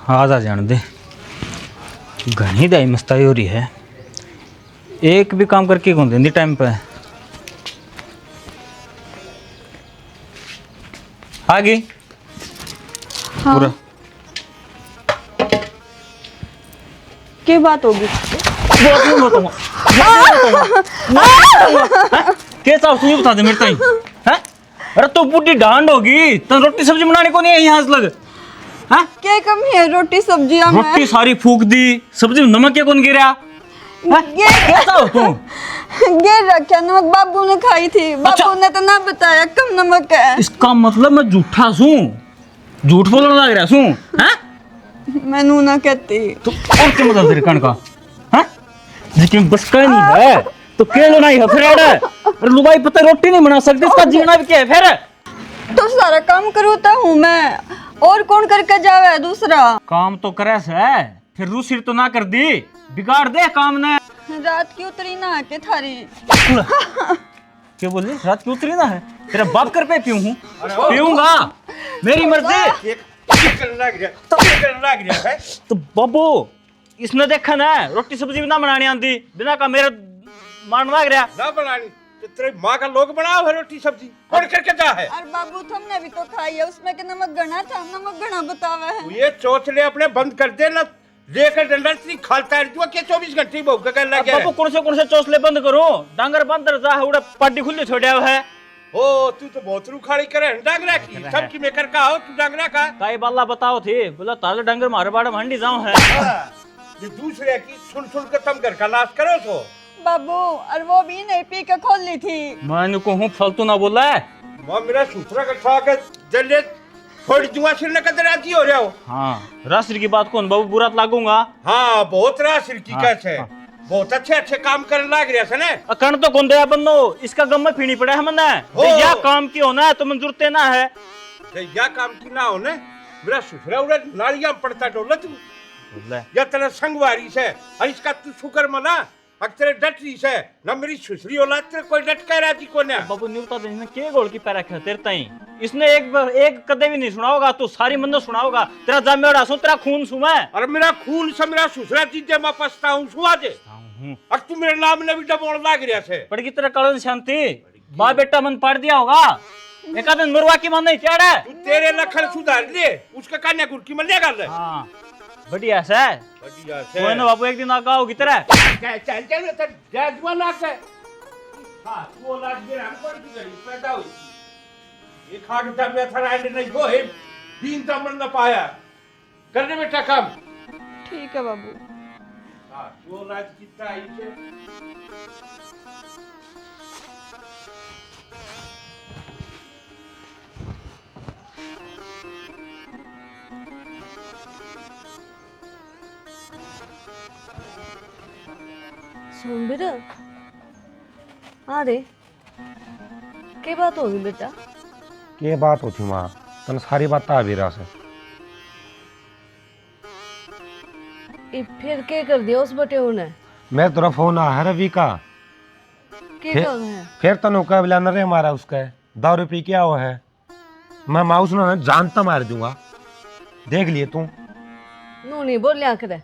आज आ जाने दे। घनी दाई मस्ताई हो रही है, एक भी काम करके कौन देंदी टाइम पे। आ गई हाँ। पूरा क्या बात होगी? कैसा तू बता दे मेरे ताई हैं? अरे तो बुढ़ी डांड होगी तो रोटी सब्जी बनाने को नहीं है यहाँ लग हैं? क्या कमी है रोटी सब्जियां में? रोटी सारी फूक दी, सब्जी में नमक क्या कौन गिरा हैं? कैसा हो तू? गिर रखा नमक बाबू ने खाई थी। बाबू ने तो ना बताया कम नमक है। इसका मतलब मैं झूठा सूं, झूठ बोलने लग रहा सूं हैं? मैं नू ना कहती तो और क्या मतलब तेरे कण का हैं? लेकिन बस का नहीं है तो केलो नहीं है फिर अरे लुगाई पता रोटी नहीं बना सकती, इसका जीना भी क्या है फिर? तो सारा काम करूता हूँ मैं, और कौन करके जावे दूसरा? काम तो करे से फिर रूसिर तो ना कर दी, बिगाड़ दे काम ने। रात की उतरी ना के थारी। क्या बोल रही? रात की उतरी ना है? तेरा बाप कर पे पीऊं हूँ, पीऊंगा, मेरी मर्जी। तो बाबू इसने देखा ना रोटी सब्जी भी ना बनानी आती, बिना का मेरा मान लग रहा ना बनानी तो तेरे माँ का लोग बनाओ है रोटी सब्जी कौन करके जा है। अरे बाबू तुमने भी तो खाई है, उसमें के नमक गना था, नमक गना बतावे है। ये चौथले अपने बंद कर दे ना, लेकर डंडा इतनी खालता है जो के 24 घंटे भूख का करना क्या है। बाबू कौन से चौसले बंद करूं? डांगर बंद जा है, उड़ा पार्टी खुली छोड़ा हुआ है। ओ तू तो बहुत रूखाड़ी करे डांगरा की, सब की मेकर का हो तू डांगरा का। ताई बाला बताओ थी, बोला ताले डांगर मारे बाड़े मंडी जाऊं है। ये दूसरे की सुन के तुम घर का नाश करो तो। बाबू और वो भी नहीं पी के खोल ली थी। मैंने को हूं फालतू ना बोला है। मां मेरा सूत्रा का खा के जल्ले थोड़ी जुआ सिर न कदर आती हो रहा हो। हाँ राशि की बात कौन बाबू बुरा लागूंगा? हाँ बहुत राशि की हाँ, कैसे हाँ। बहुत अच्छे काम करने लग रहा है ना। अकण तो कौन दया बंदो, इसका गम में पीनी पड़ा है मन्ने। या काम की होना है तो मंजूरते ना है। या काम की ना हो ना, मेरा सूत्रा उड़ा नालियां पड़ता डोला तू। या तेरा संगवारी से और इसका तू शुक्र मना, अगर तेरे डटरी से ना मेरी सुसरी औलाद तेरे कोई डट कह रहा थी कोने। बाबू न्यूता देने के गोल की पैरा तेरे ताई इसने एक कदे भी नहीं सुना होगा, तू सारी मंदो सुना होगा। तेरा जामेड़ा सो, तेरा खून सुमा है। अरे मेरा खून से मेरा सुसरा चीजे मैं पछताऊं सुआ दे। अब तू मेरे नाम ने भी डबोड़ लाग रहा से। पड़ की तेरा कड़न शांति बा बेटा मन पढ़ दिया होगा, एक आदमी मुरवा की मन नहीं चढ़ा। तू तेरे लखन सुधार दे, उसका कन्या गुड़ की मल्ले कर ले। हां बढ़िया से बढ़िया से कोई ना बाबू एक दिन आगा होगी तेरा। चल चल तो जाजवा लाग से। हां वो लाग दे हमको की गरी पैदा हुई। ये खाट था मैं थरा नहीं हो है, दिन तो मन न पाया करने बेटा काम। ठीक है बाबू। हां वो लाग कितना आई से। सुन बेटा, अरे क्या बात होगी बेटा? के बात होती माँ, तन सारी बात आ भी रहा से। फिर क्या कर दिया उस बटे ने? मैं तेरा फोन आ है रवि का, क्या कर रहे हैं? फिर तनु का बिला नरे मारा उसका दारू पी के आओ है। मैं माउस ना जानता मार दूंगा, देख लिए तू। नू नहीं बोल लिया करे,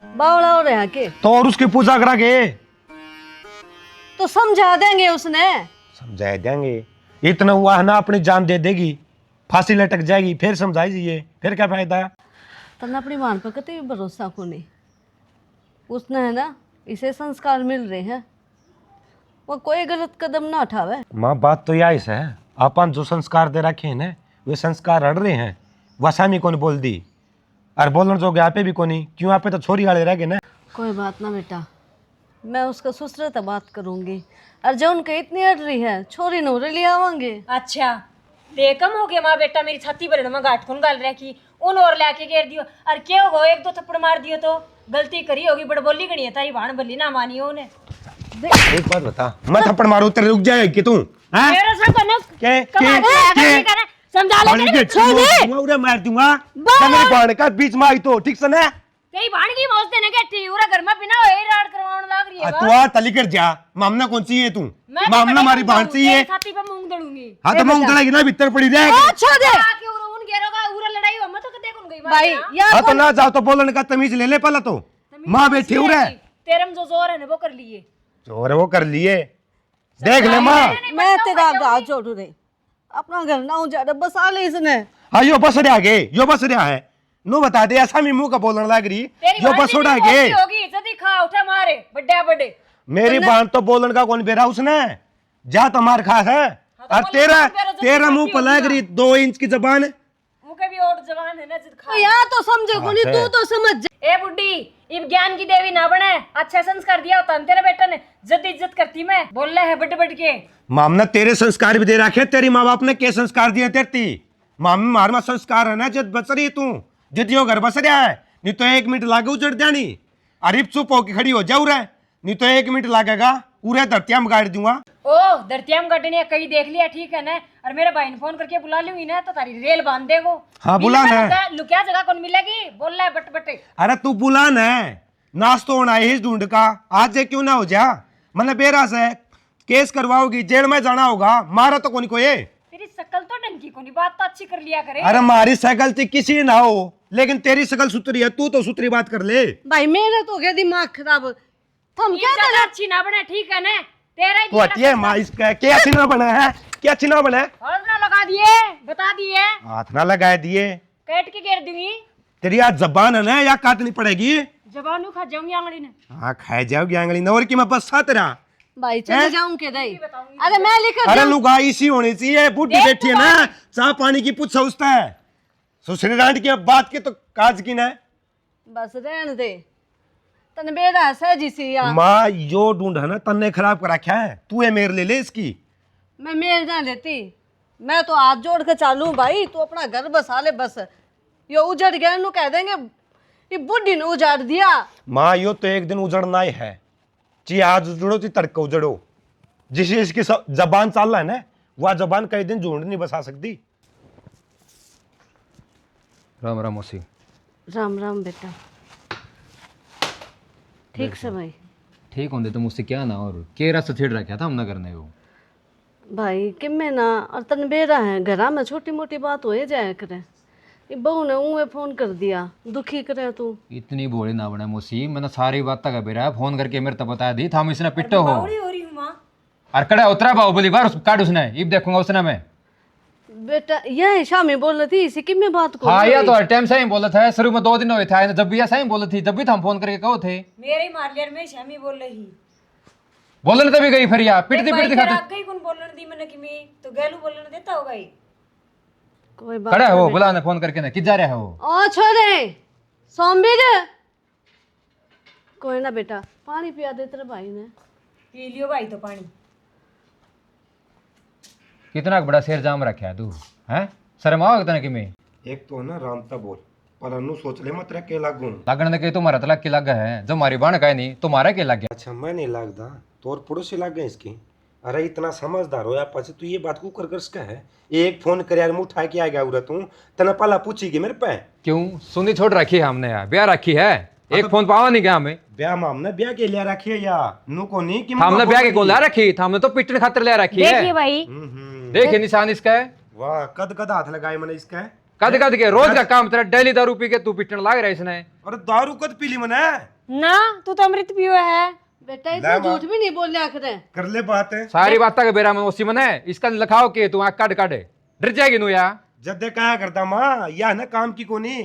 बावड़ा हो रहे हैं के तो और उसकी पूजा करा के तो समझा देंगे उसने। समझा देंगे, इतना हुआ है ना अपनी जान दे देगी, फांसी लटक जाएगी, फिर समझाई जाइए, फिर क्या फायदा है? तन्ना अपनी मान पर कते भी भरोसा को नहीं। उसने है ना इसे संस्कार मिल रहे हैं, वो कोई गलत कदम ना उठावे। माँ बात तो यही है, अपन जो संस्कार दे रखे हैं ना वे संस्कार अड़ रहे हैं। वसामी कौन बोल दी और बोलने जो यहाँ पे भी कोनी, क्यों यहाँ पे तो छोरी वाले रह गए ना। कोई बात ना बेटा, मैं उसका ससुर से बात करूंगी, और जो उनके इतनी अड़ रही है छोरी नूरे ले आवांगे। अच्छा बेकम हो गया माँ बेटा, मेरी छाती पर में गाठ कौन गाल रहा की उन और लाके घेर दियो। और क्या हो एक दो थप्पड़ मार दियो तो गलती करी होगी, बड़ बोली गणी है ताई भाण बल्ली ना मानी हो ने। एक बात बता, मैं थप्पड़ मारू तेरे रुक जाएगा कि तू? हैं? मेरे साथ कनक के समझा ले छोड़ दे, मैं उड़े मार दूंगा। क्या मेरे बाण का बीच में आई तो ठीक से ना? तेरी भाण की मौज देने के ठी उरा घर में बिना होए राड करवाउन लाग रही है। तू आ तली कर जा, मामना कौन सी है तू? मामना हमारी बाण सी है। छाती पे मूंग दड़ूंगी। हां तो मूंग दड़ेगी ना, भीतर पड़ी रह। छोड़ दे आके उरा उन घेरोगा उरा लड़ाई हो मत तो देखूं गई भाई या हाँ तो ना जाओ तो बोलने का तमीज ले ले पहला तो माँ बैठी हो रहे तेरे में जो जोर है ना वो कर लिए। और वो कर लिए देख ले माँ मैं तेरा गाँव जोड़ू रे, अपना घर ना उजाड़ा बस आ ले इसने। हाँ यो बस रहा गे यो बस रहा है नो बता दे ऐसा मी मुंह का बोलने लग रही तेरी यो बस उड़ा गे होगी इज्जत ही खा उठा मारे बड़े बड़े। मेरी बात तो बोलने का कौन बेरा उसने जा तो मार खा है और तेरा तेरा मुंह पर लग रही 2 इंच की जबान मुझे भी और जवान है ना जिद खा। यहाँ तो समझे को नहीं, तू तो समझ जा। ए बुड्ढी इब ज्ञान की देवी ना बने, अच्छा संस्कार दिया होता तेरे बेटा ने जद इज्जत करती मैं बोल रहे है बड़े बड़ के। मामना तेरे संस्कार भी दे रखे तेरी माँ बाप ने क्या संस्कार दिए तेरती मामी मारमा संस्कार है ना जब बच रही तू जितियों घर बस रहा है नहीं तो 1 मिनट लागे उजड़ जानी अरे चुप होके खड़ी हो जाऊ रहा नहीं तो 1 मिनट लागेगा पूरे धरतिया में गाड़ दूंगा। ओ धरतिया में गड्ढे ने कहीं देख लिया ठीक है ना, और मेरे भाई ने फोन करके बुला लूंगी ना तो तारी रेल बांध देगो। हाँ बुला ना लुकिया जगह कौन मिलेगी बोल रहा है बट बटे। अरे तू बुला न नाश तो होना है ढूंढ का आज से क्यों ना हो जा मतलब बेरा से केस करवाओगी जेल में जाना होगा मारा तो कौन कोई तेरी शकल तो डंकी को नहीं बात तो अच्छी कर लिया करे। अरे मारी शकल थी किसी ना हो लेकिन तेरी शकल सुतरी है तू तो सुतरी बात कर ले। भाई मेरा तो गया दिमाग खराब, हम क्या ज्यादा अच्छी ना बने ठीक है ना तेरा ही तू हटिए माँ इसका क्या चिन्ह बना है क्या चिन्ह बना है और ना लगा दिए बता दिए हाथ ना लगा दिए काट के घेर दूंगी। तेरी आज जबान है ना या काटनी पड़ेगी। जबानू खा जाऊंगी आंगली ने। हाँ खाए जाओगी आंगली नवर की मैं बस साथ रहा भाई चले जाऊं के दई। अरे मैं लेकर अरे लुगा इसी होनी चाहिए बुढ़ी बैठी है ना चाह पानी की पूछ सोचता है सुसरी डांट की अब बात की तो काज की ना बस रहन दे तने बेरा सहजी सी या माँ यो ढूंढ है ना तन्ने खराब करा क्या है तू ये मेर ले ले इसकी। मैं मेल ना लेती, मैं तो हाथ जोड़ के चालू भाई, तू अपना घर बसा ले बस। यो उजड़ गया नु कह देंगे ये बुढ़ी ने उजाड़ दिया। माँ यो तो एक दिन उजड़ना ही है ची आज उजड़ो ची तड़के उजड़ो जिसे इसकी जबान चाल रहा है ना वह जबान कई दिन झूठ नहीं बसा सकती। राम राम मौसी। राम राम बेटा, ठीक से भाई। ठीक होंगे तो मुझसे क्या ना और के रास्ते छेड़ रखा था हम ना करने को भाई कि मैं ना और तन बेरा है घरा में छोटी मोटी बात हो जाए करे, ये बहू ने उन्हें फोन कर दिया दुखी करे तू। इतनी बोली ना बना मौसी मैंने सारी बात तक बेरा फोन करके मेरे तो बता दी था हम इसने पिट्टो हो और कड़ा उतरा बाबू बोली बार काट उसने इब देखूंगा उसने मैं बेटा यह शामी बोल रही थी इसी की मैं बात को। हाँ या तो हर टाइम सही बोला था शुरू में 2 दिन हुए थे जब भी ऐसा ही बोली थी जब भी हम फोन करके कहो थे मेरे ही मार लिया मैं शामी बोल रही बोलने तभी गई फिर यार पिटती पिटती खाते गई कौन बोलने दी मैंने कि मैं तो गैलू बोलने देता होगा ही। कोई बात खड़ा है वो बुलाने फोन करके ना किधर जा रहा है वो ओ छोरे सोमबीर कोई ना बेटा पानी पिया दे तेरे भाई ने। पी लियो भाई तो पानी। कितना बड़ा शेर जाम रखा है तू हैं शर्म आओ कितना कि मैं एक तो ना रामता बोल पर अनु सोच ले मत के लागू लगने के तुम्हारा तलाक की लगा है जो हमारी बाण का है नहीं तुम्हारा के लग गया। अच्छा मैं नहीं लगता तोर पड़ोसी लग गए इसकी। अरे इतना समझदार हो या पछ तू ये बात को कर कर सका है एक फोन कर यार मुंह उठा के आ गया उरा तू तना पहला पूछीगी मेरे पे क्यों सुनी छोड़ रखी है हमने यार ब्याह रखी है एक फोन पावा नहीं गया हमें ब्याह में हमने ब्याह के लिया रखी है या नु को नहीं कि हमने ब्याह के कौन ला रखी था हमने तो पिटने खातिर ले रखी है। देखिए भाई देखिए निशान इसका है वाह कद कद हाथ लगाए मैंने इसका कद कद के रोज का काम तेरा डेली दारू पी के तू पिटने लाग रहा है इसने। और दारू कद पी ली मैंने ना तू तो अमृत पियो है बेटा इतना झूठ भी नहीं बोल लिया करे कर ले बात है सारी बात का बेरा में उसी मन है इसका लिखाओ के तू आँख काट काटे डर जाएगी नू यार जब दे क्या करता माँ या ना काम की कोनी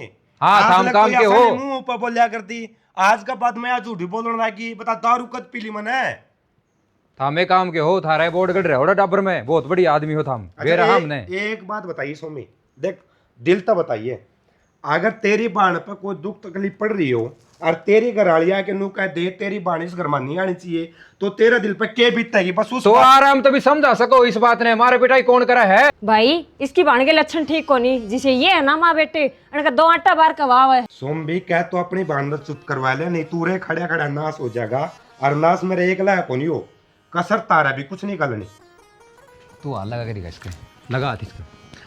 हाँ काम काम के हो मुंह पर बोलिया करती आज का बाद मैं झूठी बोलने लगी बता दारू कद पी ली मैंने थामे काम के हो थारा बोर्ड कट रहे डाबर में बहुत बड़ी आदमी हो थाम बेरा हमने एक बात बताइए सोमी देख दिल तो बताइए अगर तेरी बाण पर कोई दुख तकलीफ पड़ रही हो और तेरी घरालिया के नु कह दे तेरी बाण इस घर में नहीं आनी चाहिए तो तेरा दिल पे के बीतेगी बस उस तो आराम तो भी समझा सको इस बात ने हमारे बेटा कौन करा है भाई इसकी बाण के लक्षण ठीक को नहीं जिसे ये है ना माँ बेटे इनका 2 आटा बार का वाव है। सोम भी कह तो अपनी बाण चुप करवा ले नहीं तू रे खड़ा खड़ा नाश हो जाएगा और नाश मेरे एक लायक नहीं हो कसर तारा भी कुछ नहीं करनी तू हाल लगा करेगा इसके लगा हाथ इसका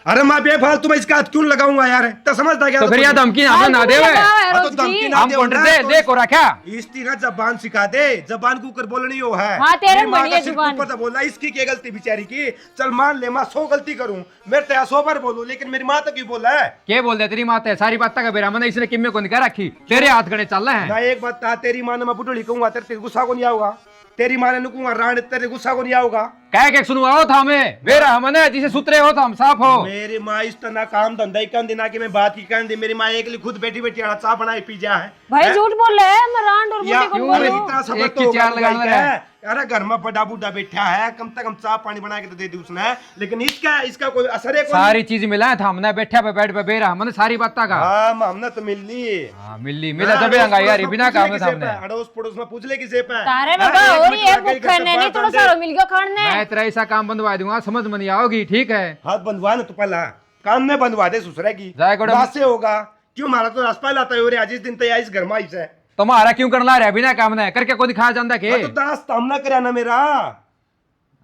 अरे मैं बेफालतू में इसका हाथ क्यों लगाऊंगा यार, तो समझता क्या? तो फिर यहाँ धमकी यहाँ पे ना दे हाँ, तो धमकी ना हम दे कौन ना, दे तो देखो रखा इसकी ना जबान सिखा दे, जबान को ऊपर बोलनी हो है। हाँ, तेरे मेरी माँ बढ़िया का सिर्फ जुबान। ऊपर तो बोलना, इसकी क्या गलती बेचारी की? चल मान ले मैं 100 गलती करूं, मेरे तो 100 बार बोलूं, लेकिन मेरी माँ तो क्यों बोला है? क्या बोल दे तेरी माता है सारी बात का बेरा मैंने इसने किम्मे को निकाल रखी तेरे हाथ गड़े चल रहे हैं। ना एक बात था, तेरी माँ ने मैं बुढ़ी कहूंगा तेरे गुस्सा को नहीं आऊंगा, तेरी माँ ने नुकूंगा राण तेरे गुस्सा को नहीं आऊंगा। कह के सुनवाओ था हमें बेरा हमने जिसे सुतरे हो तो हम साफ हो। मेरी माँ इस तरह काम धंधा ही कर देना कि मैं बात की कर दी, मेरी माँ एक खुद बैठी बैठी आना चाह बनाई पी जा है। भाई झूठ बोल रहे हैं, मैं रांड और या बुढ़ी को क्यों बोल रे, रही हूँ। इतना सबर एक तो की होगा चार तो लगाना भाई है। क्या? अरे घर में बड़ा बूढ़ा बैठा है, कम से कम चाह पानी बना के तो दे दी उसने, लेकिन इसका कोई असर है? सारी चीज मिला था हमने बैठा पे बेड पे बेरा हमने सारी बात का। हाँ हमने तो मिल ली। हाँ मिली मिला जब अंगा यार बिना काम में सामने अड़ोस पड़ोस में पूछ ले किसे पे तारे बाबा और ये भूख खाने नहीं थोड़ा सा मिल गया खाने। मैं तेरा ऐसा काम बंधवा दूंगा समझ में नहीं आओगी ठीक है। हाथ बंधवा ना तो पहला कान में बंधवा दे ससुरे की, जाए गोड़ा- बात से होगा क्यों? मारा तो रास्ता लाता है आज इस दिन तो इस घर में आई से तुम्हारा क्यों करना रहा बिना काम ने करके कोई दिखा जाता के तो दास तामना करा ना मेरा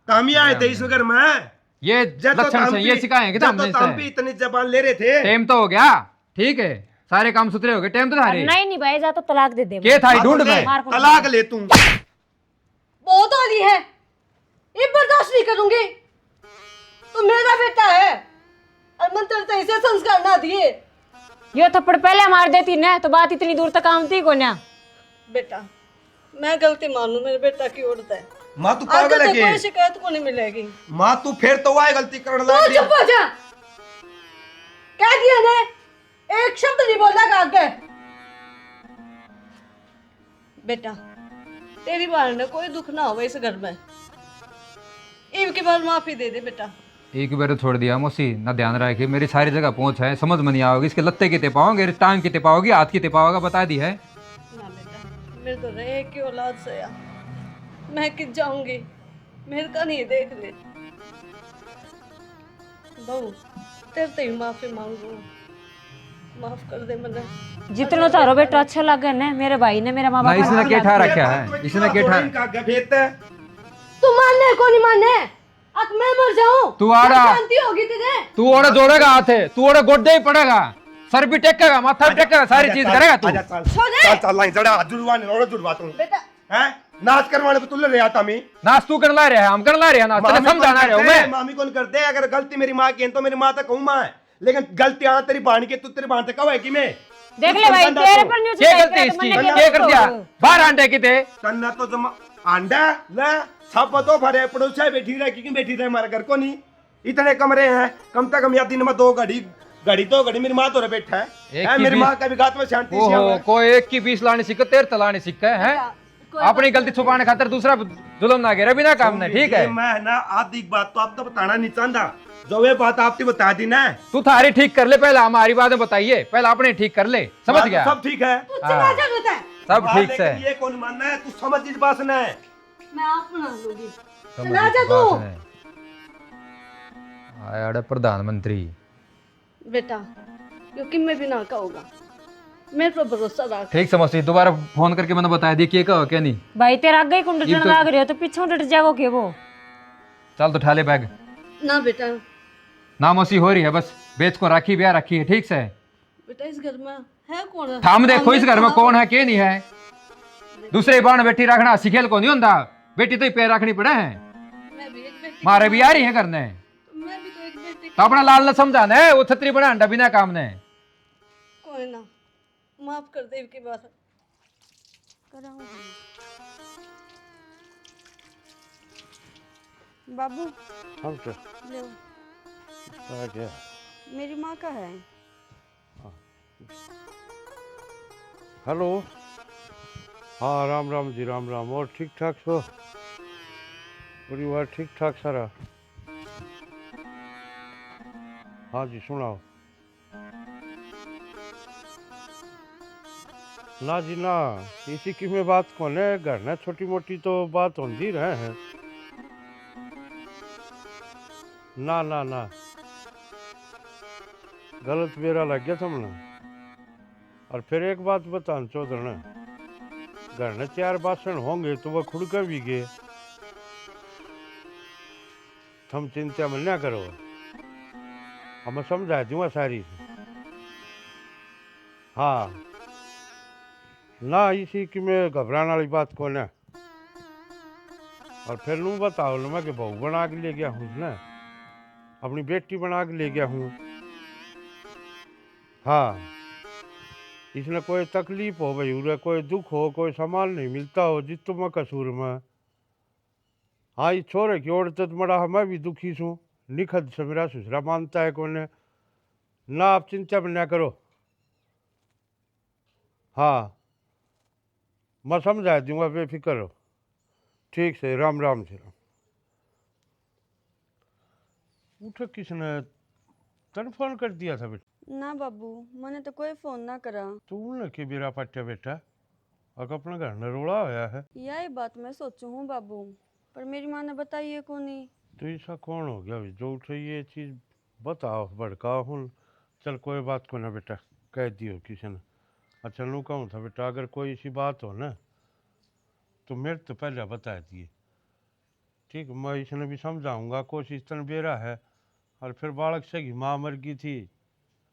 तामी आए थे इस घर में, ये लक्षण से ये सिखाएंगे तो हमने ताम पे इससे इतनी जबान ले रहे थे। टाइम तो हो गया ठीक है सारे काम सुथरे हो गए टाइम तो सारे नहीं भाई जा तो तलाक दे दे। के था हाँ, ढूंढ तो ले, में मार को तलाक ले तू। बहुत वाली है ये बर्दाश्त नहीं करूंगी। तो मेरा बेटा है और मन तेरे तो ऐसे संस्कार ना दिए। यो थप्पड़ पहले मार देती ना तो बात इतनी दूर तक आमती को ना। बेटा मैं गलती मानू मेरे बेटा की उड़ता है माँ तू आगे पागल है तो के? कोई शिकायत को नहीं मिलेगी। माँ तू फिर तो वही गलती करने तू लग चुप हो जा कह दिया ने एक शब्द नहीं बोला का आगे। बेटा तेरी बार ने कोई दुख ना हो इस घर में ईव की बार माफी दे दे बेटा। एक बार छोड़ दिया मौसी ना ध्यान रखे मेरी सारी जगह पहुंच है समझ में नहीं आओगी इसके लत्ते की पाओगे टांग की पाओगी हाथ की पाओगे बता दी है। ना बेटा मेरे तो रहे की औलाद से या मैं किस जाऊंगी मेरे का नहीं देख ले बहू तेरे तो ही माफी मांगू माफ कर दे मुझे। जितना तारो बेटा अच्छा लगे ना मेरे भाई ने मेरा माँ ना बाप इसने क्या ठा रखा है इसने क्या ठा तू मानने को नहीं मानने अब मैं मर जाऊं तू आ रहा शांति होगी तुझे। तू ओढ़े जोड़ेगा हाथ है तू ओढ़े गोड्डे ही पड़ेगा सर भी टेकेगा माथा भी टेकेगा सारी चीज करेगा तू। चल लाइन जड़ा जुड़वाने रोड जुड़वा तू बेटा हैं नाच करवाने पे तू ले आता मी नाच तू कर ला रहे हैं हम कर ला रहे हैं नाच तेरे समझाना रहे हो मैं मामी कौन करते अगर गलती मेरी माँ की है तो मेरी माँ तक कहूँ मैं, लेकिन गलती आ तेरी बाण की तू तेरी बाण तक कब है कि मैं देख ले भाई तेरे पर न्यूज़ क्या गलती इसकी क्या कर दिया बाहर आंटे की थे करना तो जमा अंडा ले सब तो भरे पड़ोस है बैठी रहे कि बैठी रहे हमारे घर को नहीं इतने कमरे हैं कम से कम या दिन में 2 घड़ी तो घड़ी मेरी माँ तो रह बैठा एक है की मेरी भी- माँ का भी गात में शांति से ओहो आवे। कोई एक की 20 लाने सीखे तेरे तलाने सीखे हैं अपनी गलती छुपाने खातिर दूसरा जुल्म ना गिरा बिना काम ने ठीक है। ये मैं ना आधी बात तो आप तो बताना नहीं चाहता, जो ये बात आपने बता दी ना तू थारी ठीक कर ले पहले हमारी बातें बताइए पहले अपने ठीक कर ले समझ बात गया सब ठीक है हाँ, जरूरत है सब ठीक से लेकिन ये कौन मानना है तू समझ इस बात ने मैं आप बना लूंगी। समझ चला जा इस तू बात ने। आया अड़े प्रधानमंत्री बेटा क्योंकि मैं भी ना कहूँगा मेरे पर भरोसा रख। ठीक समझती दोबारा फोन करके मैंने बता दिया क्या कहो क्या नहीं भाई तेरा आगे ही कुंड ये तो- लाग रहे हो तो पीछे डट जाओ के वो। चल तो ठाले बैग ना बेटा नामोसी हो रही है बस बेच को राखी ब्याह रखी है ठीक से बेटा इस घर में है कौन? थाम देखो इस घर में कौन है के नहीं है दूसरे बाण बेटी रखना सिखेल को नहीं होता बेटी तो ही पैर रखनी पड़े हैं मैं भी एक बेटी मारे भी आ रही है करने मैं भी तो एक बेटी तो अपना लाल न समझाना है वो छतरी बना अंडा बिना काम ने कोई ना माफ कर दे की बात बाबू हम तो ले आ गया। मेरी माँ का है। हेलो हाँ राम राम जी राम राम और ठीक ठाक सो परिवार ठीक ठाक सारा? हाँ जी सुनाओ। ना जी ना इसी की में बात कौन है घर में छोटी मोटी तो बात होती रहे हैं। ना ना ना गलत बेरा लग गया तुमने। और फिर एक बात बता चौधर ने घर में 4 बासन होंगे तो वह खुद कर भी गए। तुम चिंता में ना करो अब मैं समझा दूंगा सारी। हाँ ना इसी की मैं घबराने वाली बात कौन है। और फिर नू बताओ ना मैं कि बहू बना के ले गया हूँ ना, अपनी बेटी बना के ले गया हूँ। हाँ इसने कोई तकलीफ हो भाई, उरे कोई दुख हो, कोई सामान नहीं मिलता हो जिस तुम्हें कसूर में। हाँ ये छोरे की ओर तो मरा मैं भी दुखी छूँ, निखद से मेरा ससुरा मानता है कोने ना। आप चिंता भी ना करो। हाँ मैं समझा दूंगा, बेफिक्र हो। ठीक से राम राम से राम। उठे किसने तन फोन कर दिया था बेटा? ना बाबू, मैंने तो कोई फोन ना करा। तूने के बेरा पट्टा बेटा और अपना घर न रोड़ा होया है। यही बात मैं सोचू हूँ बाबू, पर मेरी माँ ने बताई है को नहीं। तो ऐसा कौन हो गया जो उठे ये चीज बताओ भड़काओ हूँ। चल कोई बात को ना बेटा, कह दियो किसी ने। अच्छा नू कहूँ था बेटा, अगर कोई ऐसी बात हो ना तो मेरे तो पहले बता दिए। ठीक मैं इसने भी समझाऊंगा, कोशिश तन बेरा है। और फिर बालक से ही माँ मर गई थी,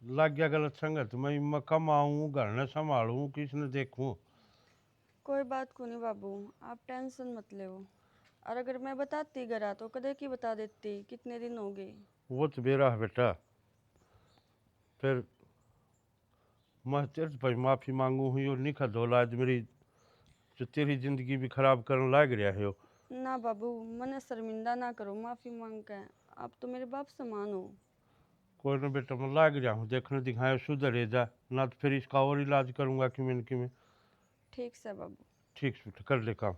लग गया गलत संगत, मैं कमाऊँ घर न संभालूँ किसने देखूँ। कोई बात को नहीं बाबू, आप टेंशन मत ले। और अगर मैं बताती गरा तो कदे की बता देती, कितने दिन हो गए। वो तो बेरा है बेटा। फिर मैं तेरे से भाई माफ़ी मांगू हुई और निखद हो आज मेरी जो तेरी जिंदगी भी खराब करने लग रहा है। ना बाबू, मने शर्मिंदा ना करो माफ़ी मांग के। आप तो मेरे बाप समान हो। कोई ना बेटा मैं लग रहा हूँ, देखने दिखाए सुधरे जा ना तो फिर इसका और इलाज करूँगा कि मैं। ठीक से बाबू। ठीक से बेटा कर ले काम।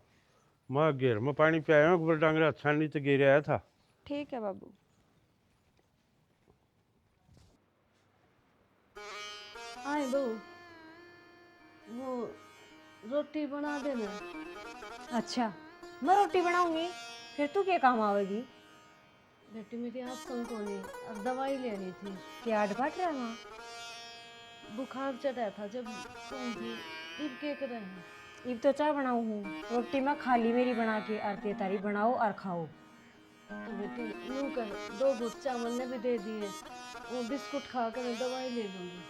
मैं गेर मैं पानी पे आया हूँ, डांगरा छानी तो गेर आया था। ठीक है बाबू। आए बहू, वो रोटी बना देना। अच्छा मैं रोटी बनाऊंगी, फिर तू क्या काम आवेगी? बेटी मेरी आज सुन को नहीं, अब दवाई लेनी थी। क्या आट काट रहा माँ? बुखार चढ़ा था जब तुम थी, अब क्या कर रहे हैं? इब तो चाय बनाऊ हूँ, रोटी मैं खाली मेरी बना के आरती तारी बनाओ और खाओ। तो बेटी यूँ कर, 2 घुट चावल ने भी दे दिए, वो बिस्कुट खा कर मैं दवाई ले लूँगी।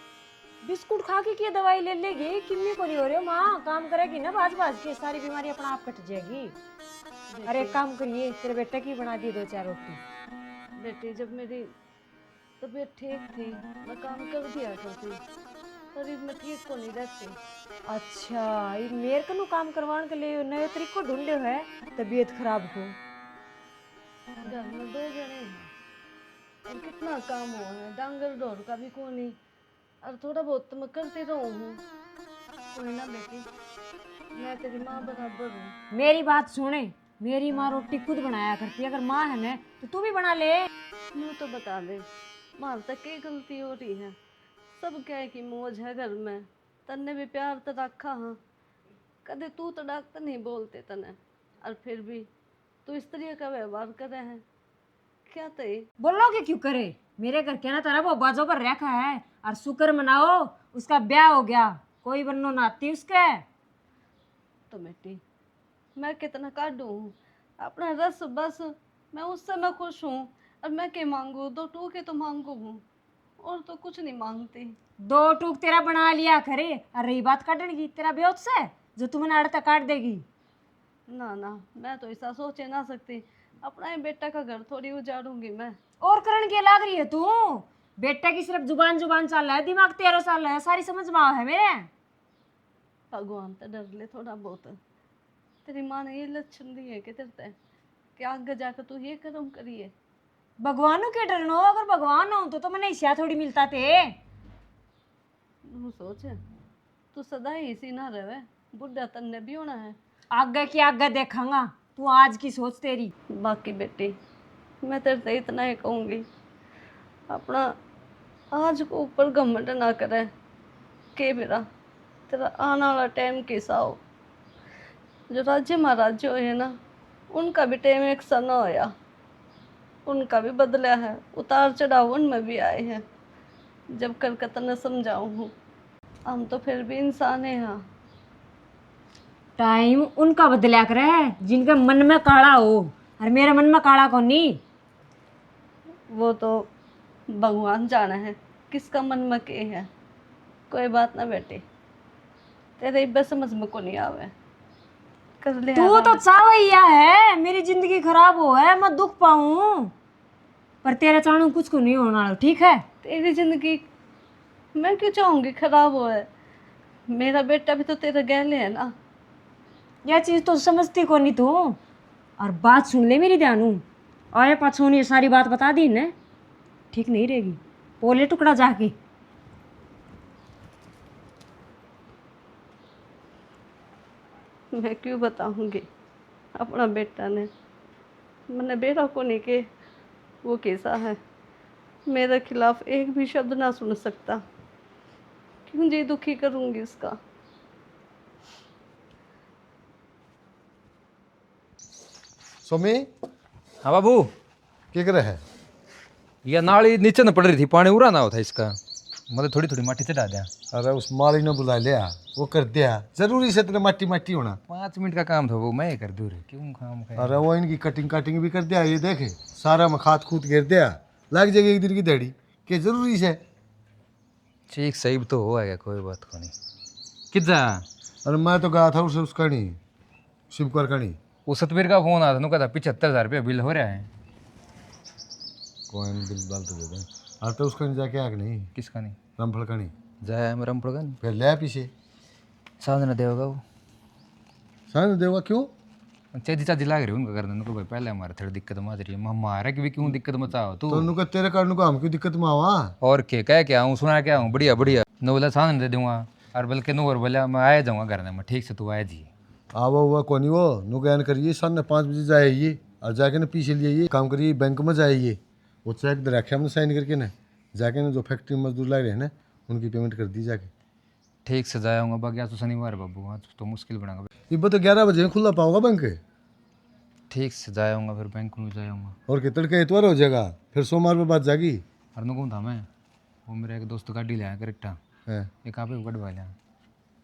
बिस्कुट खा के क्या दवाई ले लेगी? किन्नी को नहीं हो रही हो माँ, काम करेगी ना बाज बाज के सारी बीमारी अपना आप कट जाएगी। अरे एक काम करिए, तेरे बेटे की बना दी 2-4 रोटी। बेटी जब मेरी तबीयत ठीक थी मैं काम कर दिया करती, पर अब मैं ठीक को नहीं रहती। अच्छा ये मेरे को काम करवाने के लिए नए तरीको ढूंढे है तबीयत खराब को। घर में 2 जने हैं और कितना काम हुआ है, डांगर डोर का भी को नहीं। और थोड़ा बहुत तो मैं करती रहूँ हूँ। कोई ना बेटी, मैं तेरी माँ बराबर हूँ। मेरी बात सुने, मेरी माँ रोटी खुद बनाया करती है, अगर माँ है ना तो तू भी बना ले। यूँ तो बता दे, मार तक की गलती हो रही है। सब कहे कि मौज है घर में, तन्ने भी प्यार तो रखा हाँ। कदे तू तो डॉक्टर नहीं बोलते तने, और फिर भी तू इस तरह का व्यवहार कर रहे हैं, क्या तय? बोलोगे क्यों करे? मेरे घर के ना तरह वो बाजों पर रखा है, और शुक्र मनाओ उसका ब्याह हो गया, कोई बन्नो नाती उसके। तो बेटी मैं कितना काटूँ अपना रस बस, मैं उससे मैं खुश हूँ। और मैं क्या मांगू, 2 टूके तो मांगू हूँ, और तो कुछ नहीं मांगती। 2 टूक तेरा बना लिया करे, और रही बात काटने की तेरा ब्याह से जो तुम्हें आड़ता काट देगी। ना ना, मैं तो ऐसा सोचे ना सकती, अपना ही बेटा का घर थोड़ी उजाड़ूंगी मैं। और करण के लाग रही है तू? बेटा की सिर्फ जुबान जुबान चल रहा है, दिमाग 13 साल है, सारी समझ में है मेरे। भगवान तो डर ले थोड़ा बहुत। तेरी माँ ने ये लक्षण दिए कि तेरे कि आगे जाकर तू ये कर्म करिए। भगवानों के डरनो, अगर भगवान हो तो मैंने हिस्सा थोड़ी मिलता थे। तू सोच, तू सदा ही इसी ना रहे, बुढ़ा तन्ने भी होना है। आगे की आगे देखांगा, तू आज की सोच तेरी। बाकी बेटी मैं तेरे से इतना ही कहूँगी, अपना आज को ऊपर घमंड ना करे के मेरा तेरा आने वाला टाइम कैसा हो। जो राज्य महाराज्य है ना, उनका भी टाइम एक सा ना होया, उनका भी बदला है, उतार चढ़ाव उनमें भी आए हैं। जब कलकत्ता ने समझाऊँ हूँ, हम तो फिर भी इंसान हैं। हाँ टाइम उनका बदला करे जिनके मन में काला हो, और मेरे मन में काला को नहीं। वो तो भगवान जाना है किसका मन में के है। कोई बात ना बेटे, तेरे बस समझ में को नहीं आवे, कर ले तू आराम। तो चाहवैया है मेरी जिंदगी खराब हो है, मैं दुख पाऊं, पर तेरे चाणू कुछ को नहीं होना, ठीक है? तेरी जिंदगी मैं क्यों चाहूंगी खराब हो है? मेरा बेटा भी तो तेरे गहले है ना। यह चीज तो समझती को नहीं तू। और बात सुन ले मेरी ध्यानू, आए पाछू ने सारी बात बता दी ने, ठीक नहीं रहेगी। पोले टुकड़ा जाके मैं क्यों बताऊंगी, अपना बेटा ने मैंने बेटा को नहीं के वो कैसा है, मेरे खिलाफ एक भी शब्द ना सुन सकता, क्यों जी दुखी करूंगी इसका। सोमी हाँ बाबू, क्या कर रहा है? यह नाली नीचे न पड़ रही थी, पानी उड़ा ना होता इसका, मतलब थोड़ी थोड़ी माटी चढ़ा दिया। अरे उस माली ने बुला लिया, वो कर दिया। जरूरी से तेरे मट्टी मट्टी होना। 5 मिनट का काम था वो, मैं कर दूर क्यों काम कर। अरे वो इनकी कटिंग काटिंग भी कर दिया, ये देखे सारा में खाद खूद गिर दिया, लग जाएगी एक दिन की दड़ी के जरूरी से। ठीक सही तो हो गया, कोई बात को नहीं। कितना अरे मैं तो गया था उसे उसका नहीं, शिवकर का नहीं। वो सतवीर का फोन आया था, नु कहता 75,000 रुपया बिल हो रहा है। कोई नहीं, बिल बाल तो दे दें। अरे तो उसका नहीं जाके आग नहीं, किसका नहीं रामफल का नहीं, जाया मेरा पड़ेगा नहीं, फिर ले पीछे साधन देगा वो। साथ देगा क्यों? चाची चाची लाग रही उनका करने को भाई, पहले हमारे थोड़ी दिक्कत मच रही है, हमारा की भी क्यों दिक्कत मचाओ तू। तो उनका तेरे कारण को हम क्यों दिक्कत में आवा? और क्या क्या हूँ सुना क्या हूँ, बढ़िया बढ़िया नो बोला साधन दे दूंगा, और बल्कि नो और बोला मैं आया जाऊँगा घर में, ठीक से तू आया जी। आवा हुआ कौन ही वो नुकैन करिए, सामने 5 बजे जाइए और जाके ना पीछे लिए ये काम करिए, बैंक में जाइए, वो चेक दे रखे हमने साइन करके ना, जाके ना जो फैक्ट्री मजदूर लग रहे हैं ना उनकी पेमेंट कर दी जाके। ठीक से जाऊँगा बाकी, आज तो शनिवार है बाबू, आज तो मुश्किल बनाऊंगा। ये तो 11 बजे खुला पाऊंगा बैंक। ठीक से जाऊँगा फिर बैंक में जाऊँगा। और कि तड़के इतवार हो जाएगा, फिर सोमवार पे बात जागी। और नु कौन था मैं, वो मेरा एक दोस्त गाड़ी ले आया करेक्टा, है ये कहाँ पे कटवा लिया,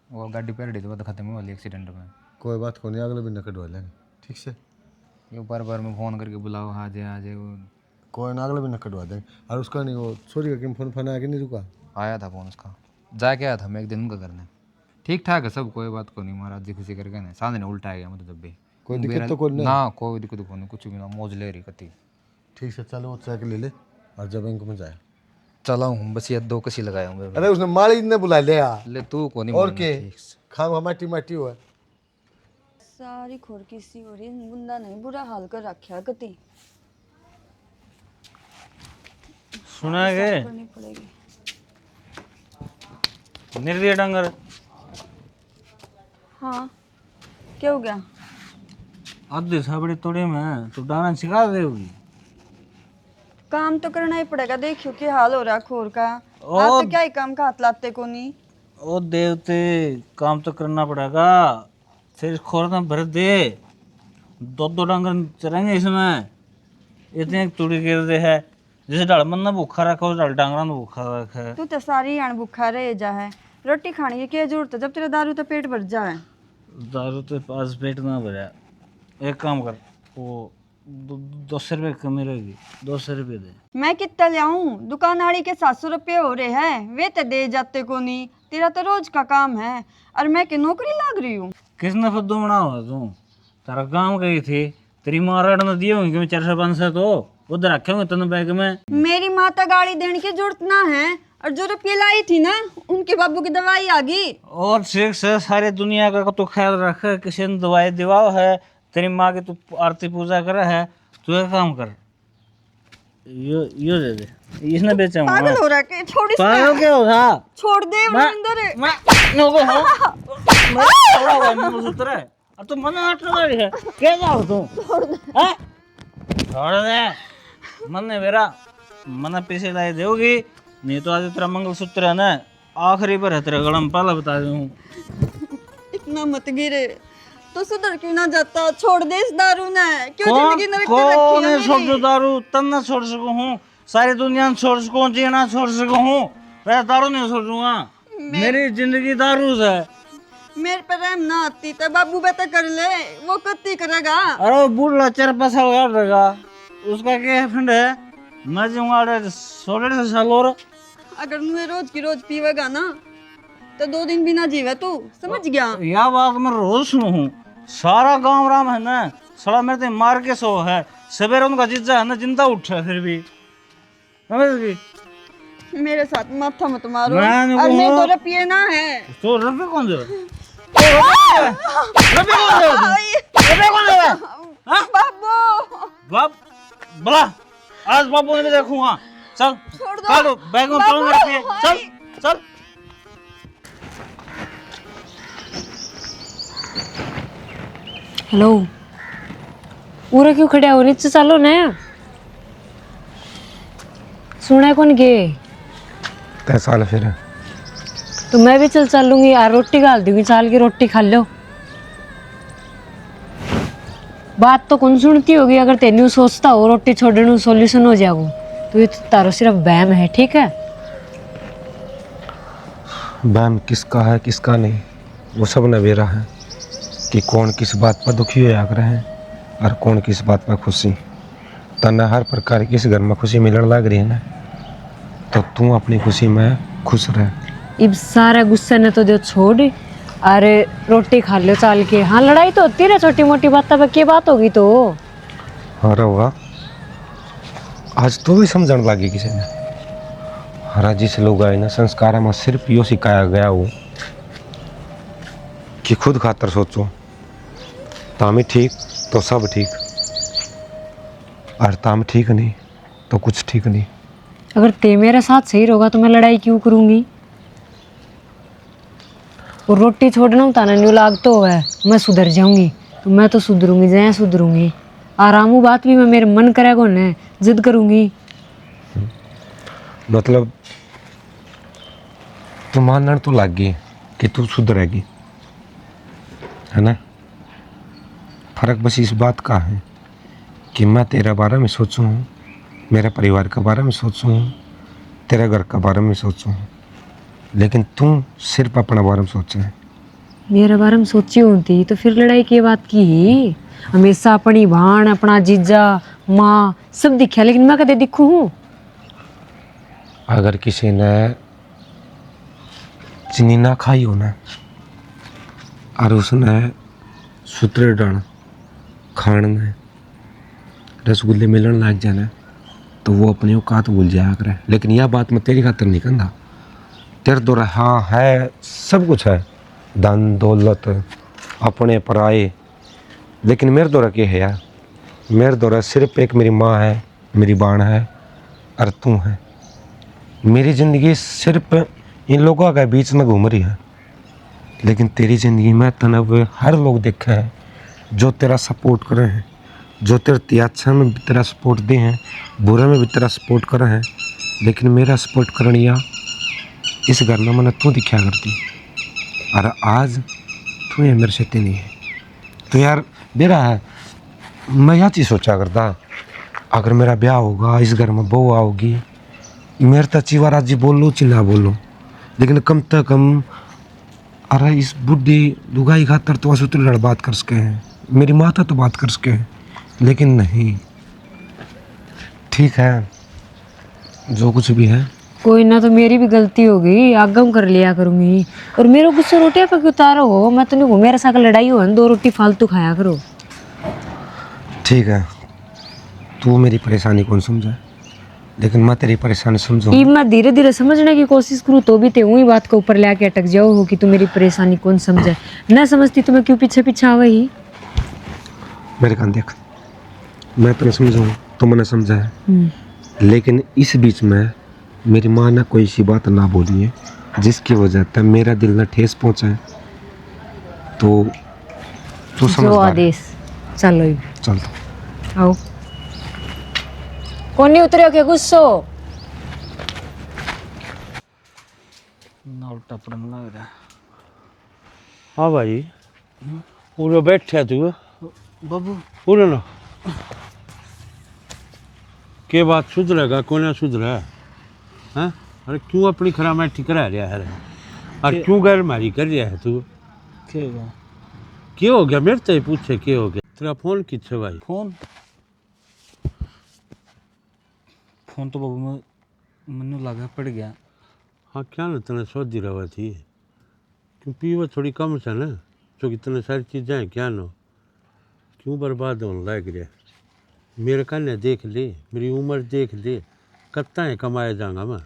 वो गाड़ी पैर दी तो खत्म हुआ एक्सीडेंट में। कोई बात को नहीं, अगले दिन कटवा लेंगे ठीक से। ये बार बार मैं फ़ोन करके बुलाओ, आ जाए वो। कोई ना, अगले दिन कटवा देंगे। और उसका नहीं, वो छोरी का फोन फोन आके नहीं रुका। आया था फ़ोन उसका, जाके आया था मैं एक दिन उनका करने। ठीक ठाक है सब, कोई बात को नहीं, महाराज जी खुशी करके ना सामने ने उल्टा आ गया मतलब जब भी। कोई दिक्कत तो कोई नहीं ना, कोई दिक्कत को नहीं, कुछ भी ना, मौज ले रही कती। ठीक से चलो, वो चेक ले ले और जब बैंक में जाए। चला हूँ बस, ये 2 कसी लगाया हूँ। अरे उसने माली ने बुला लिया, ले तू को नहीं और मानना, के ठीक से। खाम माटी माटी हुआ। सारी खोरकी सी हो रही, बुंदा नहीं बुरा हाल कर रखा कति। सुना गए करनी पड़ेगी। निर्दय डंगर। हाँ, क्या हो गया? आधे साबड़े तोड़े में तो डाना सिखा दे होगी। काम तो करना ही पड़ेगा, देखियो क्या हाल हो रहा खोर का। आप ओ तो क्या ही काम का हाथ लाते को नहीं। ओ देवते, काम तो करना पड़ेगा, फिर खोर ना भर दे, 2 डंगर चलेंगे इसमें, इतने तुड़ी गिर दे है, जैसे डाल मन ना भूखा रखा हो, डाल डांगरा ना भूखा रखा है। तू तो सारी अण भूखा रह जा है, रोटी खानी है क्या जरूरत है, जब तेरा दारू तो पेट भर जाए। दारू तो पास पेट ना भरा। एक काम कर, वो 200 रुपये कमी रहेगी, 200 रुपये दे। मैं कितना ले आऊं, दुकानदारी के 700 रुपये हो रहे हैं, वे तो दे जाते को नहीं। तेरा तो रोज का काम है और मैं की नौकरी लाग रही हूँ। किसने फद्दू बना हुआ तू? तारा काम गई थी, तेरी माँ रड़ न दिए होंगे मैं 400-500 तो उधर रखे होंगे तूने बैग में। मेरी माता गाड़ी देने की जरूरत ना है, और जो रुपये लाई थी ना उनके बाबू की दवाई आ गई। और ठीक से सारी दुनिया का तो ख्याल रख, किसी ने दवाई दिवाओ है, तेरी माँ की तू आरती पूजा कर है, तू एक काम कर, यो दे दे, इसने बेचा हूँ। पागल हो रहा है, छोड़ इसको। पागल क्या हो था? छोड़ दे वरिंदर। मैं नको हूँ, मैं थोड़ा हुआ मंगलसूत्र है, और तू मन हट रही है, क्या जाओ तू? हैं? छोड़ दे, मन ने मेरा मन पैसे लाई दोगी, नहीं तो आज तेरा मंगलसूत्र है ना आखिरी पर है तेरे गला में, पहला बता दूँ। इतना मत गिरे, तो सुधर क्यों ना जाता? छोड़ दे इस दारू ने, क्यों जिंदगी नरक में रखी है छोड़ मेरी? दो दारू, तन ना छोड़ सकूं हूँ, सारी दुनिया में छोड़ सकूं, जीना छोड़ सकूं हूँ, मैं दारू नहीं छोड़ूंगा। मेरी जिंदगी दारू से। मेरे पर रहम ना आती तो बाबू बेटा कर ले, वो कत्ती करेगा। अरे वो बूढ़ा 4-5 साल का रहेगा, उसका क्या फंड है? मैं जाऊंगा अरे 16 साल और अगर मुझे रोज की रोज पीवेगा ना तो 2 दिन बिना जीवे तू, समझ गया? यह बात मैं रोज सुनू हूँ। सारा गांव राम है ना, सड़ा मेरे ते मार के सो है। सवेरे उनका जीजा है ना जिंदा उठा फिर भी, समझ गई? मेरे साथ माथा मत मारो। मैं नहीं और नहीं कहूँगा। तो रुपये ना है। तो रुपये कौन दे? रुपये कौन दे? रुपये कौन दे? हाँ? बाबू बाप बला आज बाबू ने भी देखूंगा। चल छोड़ दो। चलो बैग में पाऊंगा रुपये। चल चल हेलो, पूरा क्यों खड़े हो? नीचे चलो ना। सुना है कौन गे? कैसा हाल फिर? तो मैं भी चल लूंगी यार, रोटी गाल दूंगी, चाल की रोटी खा लो। बात तो कौन सुनती होगी? अगर तेनू सोचता हो रोटी छोड़ने सॉल्यूशन हो जाएगा तो ये तो तारो सिर्फ बहम है, ठीक है? बैम किसका है किसका नहीं वो सब नवेरा है कि कौन किस बात पर दुखी हो जाकर है और कौन किस बात पर खुशी। तना हर प्रकार की इस घर में खुशी मिलने लग रही है ना, तो तू अपनी खुशी में खुश रह। इब सारा गुस्सा ने तो जो छोड़, अरे रोटी खा लो चाल के। हाँ लड़ाई तो होती रहे छोटी मोटी बातों पर, क्या बात होगी तो? हाँ रहुआ आज तो भी समझने लगी किसी ने। हरा जिस लोग आए ना संस्कार में सिर्फ यो सिखाया गया हो कि खुद खातर सोचो, तामी ठीक तो सब ठीक, और ताम ठीक नहीं तो कुछ ठीक नहीं। अगर ते मेरे साथ सही रहोगा तो मैं लड़ाई क्यों करूंगी? और रोटी छोड़ना होता ना न्यू लाग तो है, मैं सुधर जाऊंगी तो मैं तो सुधरूंगी, जय सुधरूंगी। आरामू बात भी मैं मेरे मन करेगा ना जिद करूंगी। मतलब तू मानने तो लग गई कि तू सुधरेगी, है ना? फर्क बस इस बात का है कि मैं तेरे बारे में सोचूं, मेरे परिवार के बारे में सोचूं, तेरे घर के बारे में सोचूं, लेकिन तू सिर्फ अपने बारे में सोचे। मेरे बारे में सोची होती तो फिर लड़ाई की बात की ही। हमेशा अपनी भाण, अपना जीजा, माँ सब दिखा, लेकिन मैं कदे दिखू हूँ? अगर किसी ने चीनी ना खाई हो ना और उसने सुतरेडन खान में रसगुल्ले मिलन लग जाना तो वो अपनी औकात भूल जाया करे। लेकिन यह बात मैं तेरी खातर नहीं कहता। तेरे दो हाँ है, सब कुछ है, धन दौलत अपने पराए, लेकिन मेरे दौरा क्या है यार? मेरे दौरा सिर्फ एक मेरी माँ है, मेरी बाण है और तू है। मेरी ज़िंदगी सिर्फ इन लोगों के बीच में घूम रही है, लेकिन तेरी ज़िंदगी में तनव हर लोग देखे हैं जो तेरा सपोर्ट करे हैं, जो तेरे अच्छा में भी तेरा सपोर्ट दे हैं, बुरे में भी तेरा सपोर्ट करे हैं। लेकिन मेरा सपोर्ट करने या इस घर में मैंने तू दिखा करती, और आज तू ये मेरे से नहीं है। तो यार मेरा है, मैं यह चीज़ सोचा करता, अगर मेरा ब्याह होगा, इस घर में बहू आओगी, मेरे तो चिवारा जी बोलो चिल्ला बोलो, लेकिन कम से कम अरे इस बुढ़ी लुगाई खातर तो वसूल बात कर सके हैं, मेरी माता तो बात कर सके हैं, लेकिन नहीं। ठीक है जो कुछ भी है, कोई ना, तो मेरी भी गलती होगी, आगम कर लिया करूंगी। और मेरे गुस्से रोटियां पे क्यों उतारो हो? मैं तो नहीं हूँ, मेरे साथ लड़ाई हो, 2 रोटी फालतू खाया करो। ठीक है तू मेरी परेशानी कौन समझा, लेकिन मैं तेरी परेशानी समझूं। ई मैं धीरे धीरे समझने की कोशिश करूँ तो भी ते वही बात के ऊपर लेके अटक जाओ हो कि तू मेरी परेशानी कौन समझे। न समझती तो मैं क्यों पीछे पीछे आवे ही? मेरे कान देख, मैं तुम्हें समझाऊँ तो मैंने समझा है, लेकिन इस बीच में मेरी माँ ने कोई सी बात ना बोली है जिसकी वजह से मेरा दिल न ठेस पहुँचा है, तो तू जो समझदार है। आदेश। चलो ही चल तो आओ। कौन नहीं उतरे के गुस्सो? ना उल्टा पड़ने लग रहा है। हाँ भाई पूरे बैठे तू बाबू पूरे ना के बात सुधरेगा कौन सुधरा है? अरे क्यों अपनी खरामाटी करा रहा है और क्यों गैर मारी कर रहा है तू? क्या हो गया? मेरे से पूछे क्या हो गया? तेरा फोन किथे भाई? फोन तो बाबू मनु लगा पड़ गया। हाँ क्या ना तने सोची रहा थी क्यों पीवा थोड़ी कम से ना जो कि तने सारी चीज़ें हैं क्या नो क्यों बर्बाद होने लग रहे मेरे कन्या देख ले मेरी उम्र देख ले कत्ता है कमाया जाऊंगा मैं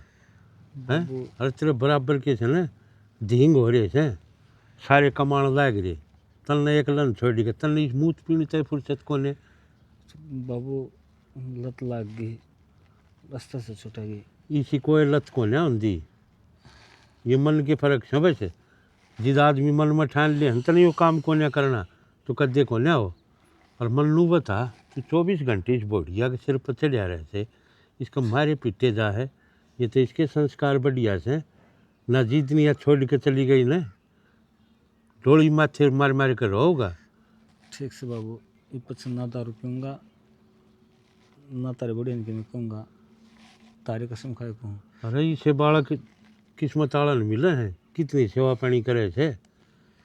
हैं अरे तेरे बराबर के से ना धींग हो रहे से सारे कमाने लग रहे तल ने एक लन छोड़ के तल ने मूत पीने तय फुर्सत कोने बाबू लत लग गई, रास्ते से छूट गई। इसी कोई लत को ना होती ये मन के फर्क समझ है जिस आदमी मन में ठान ले हम तो नहीं वो काम को ना करना तो कदे को ना हो और मन लू बता तो 24 घंटे इस बोढ़िया के सिर पर चढ़ा रहे थे इसका मारे पीटे जा है ये तो इसके संस्कार बढ़िया से ना जितनी या छोड़ के चली गई ना डोली माथे मार मार कर रहोगा। ठीक से बाबू ये पछन ना दारू पीऊँगा ना तारे बड़ी इनके मैं कहूँगा तारी कसम खाए कहूँ। अरे इसे बालक किस्मत वाला ने मिले हैं कितनी सेवा पानी करे थे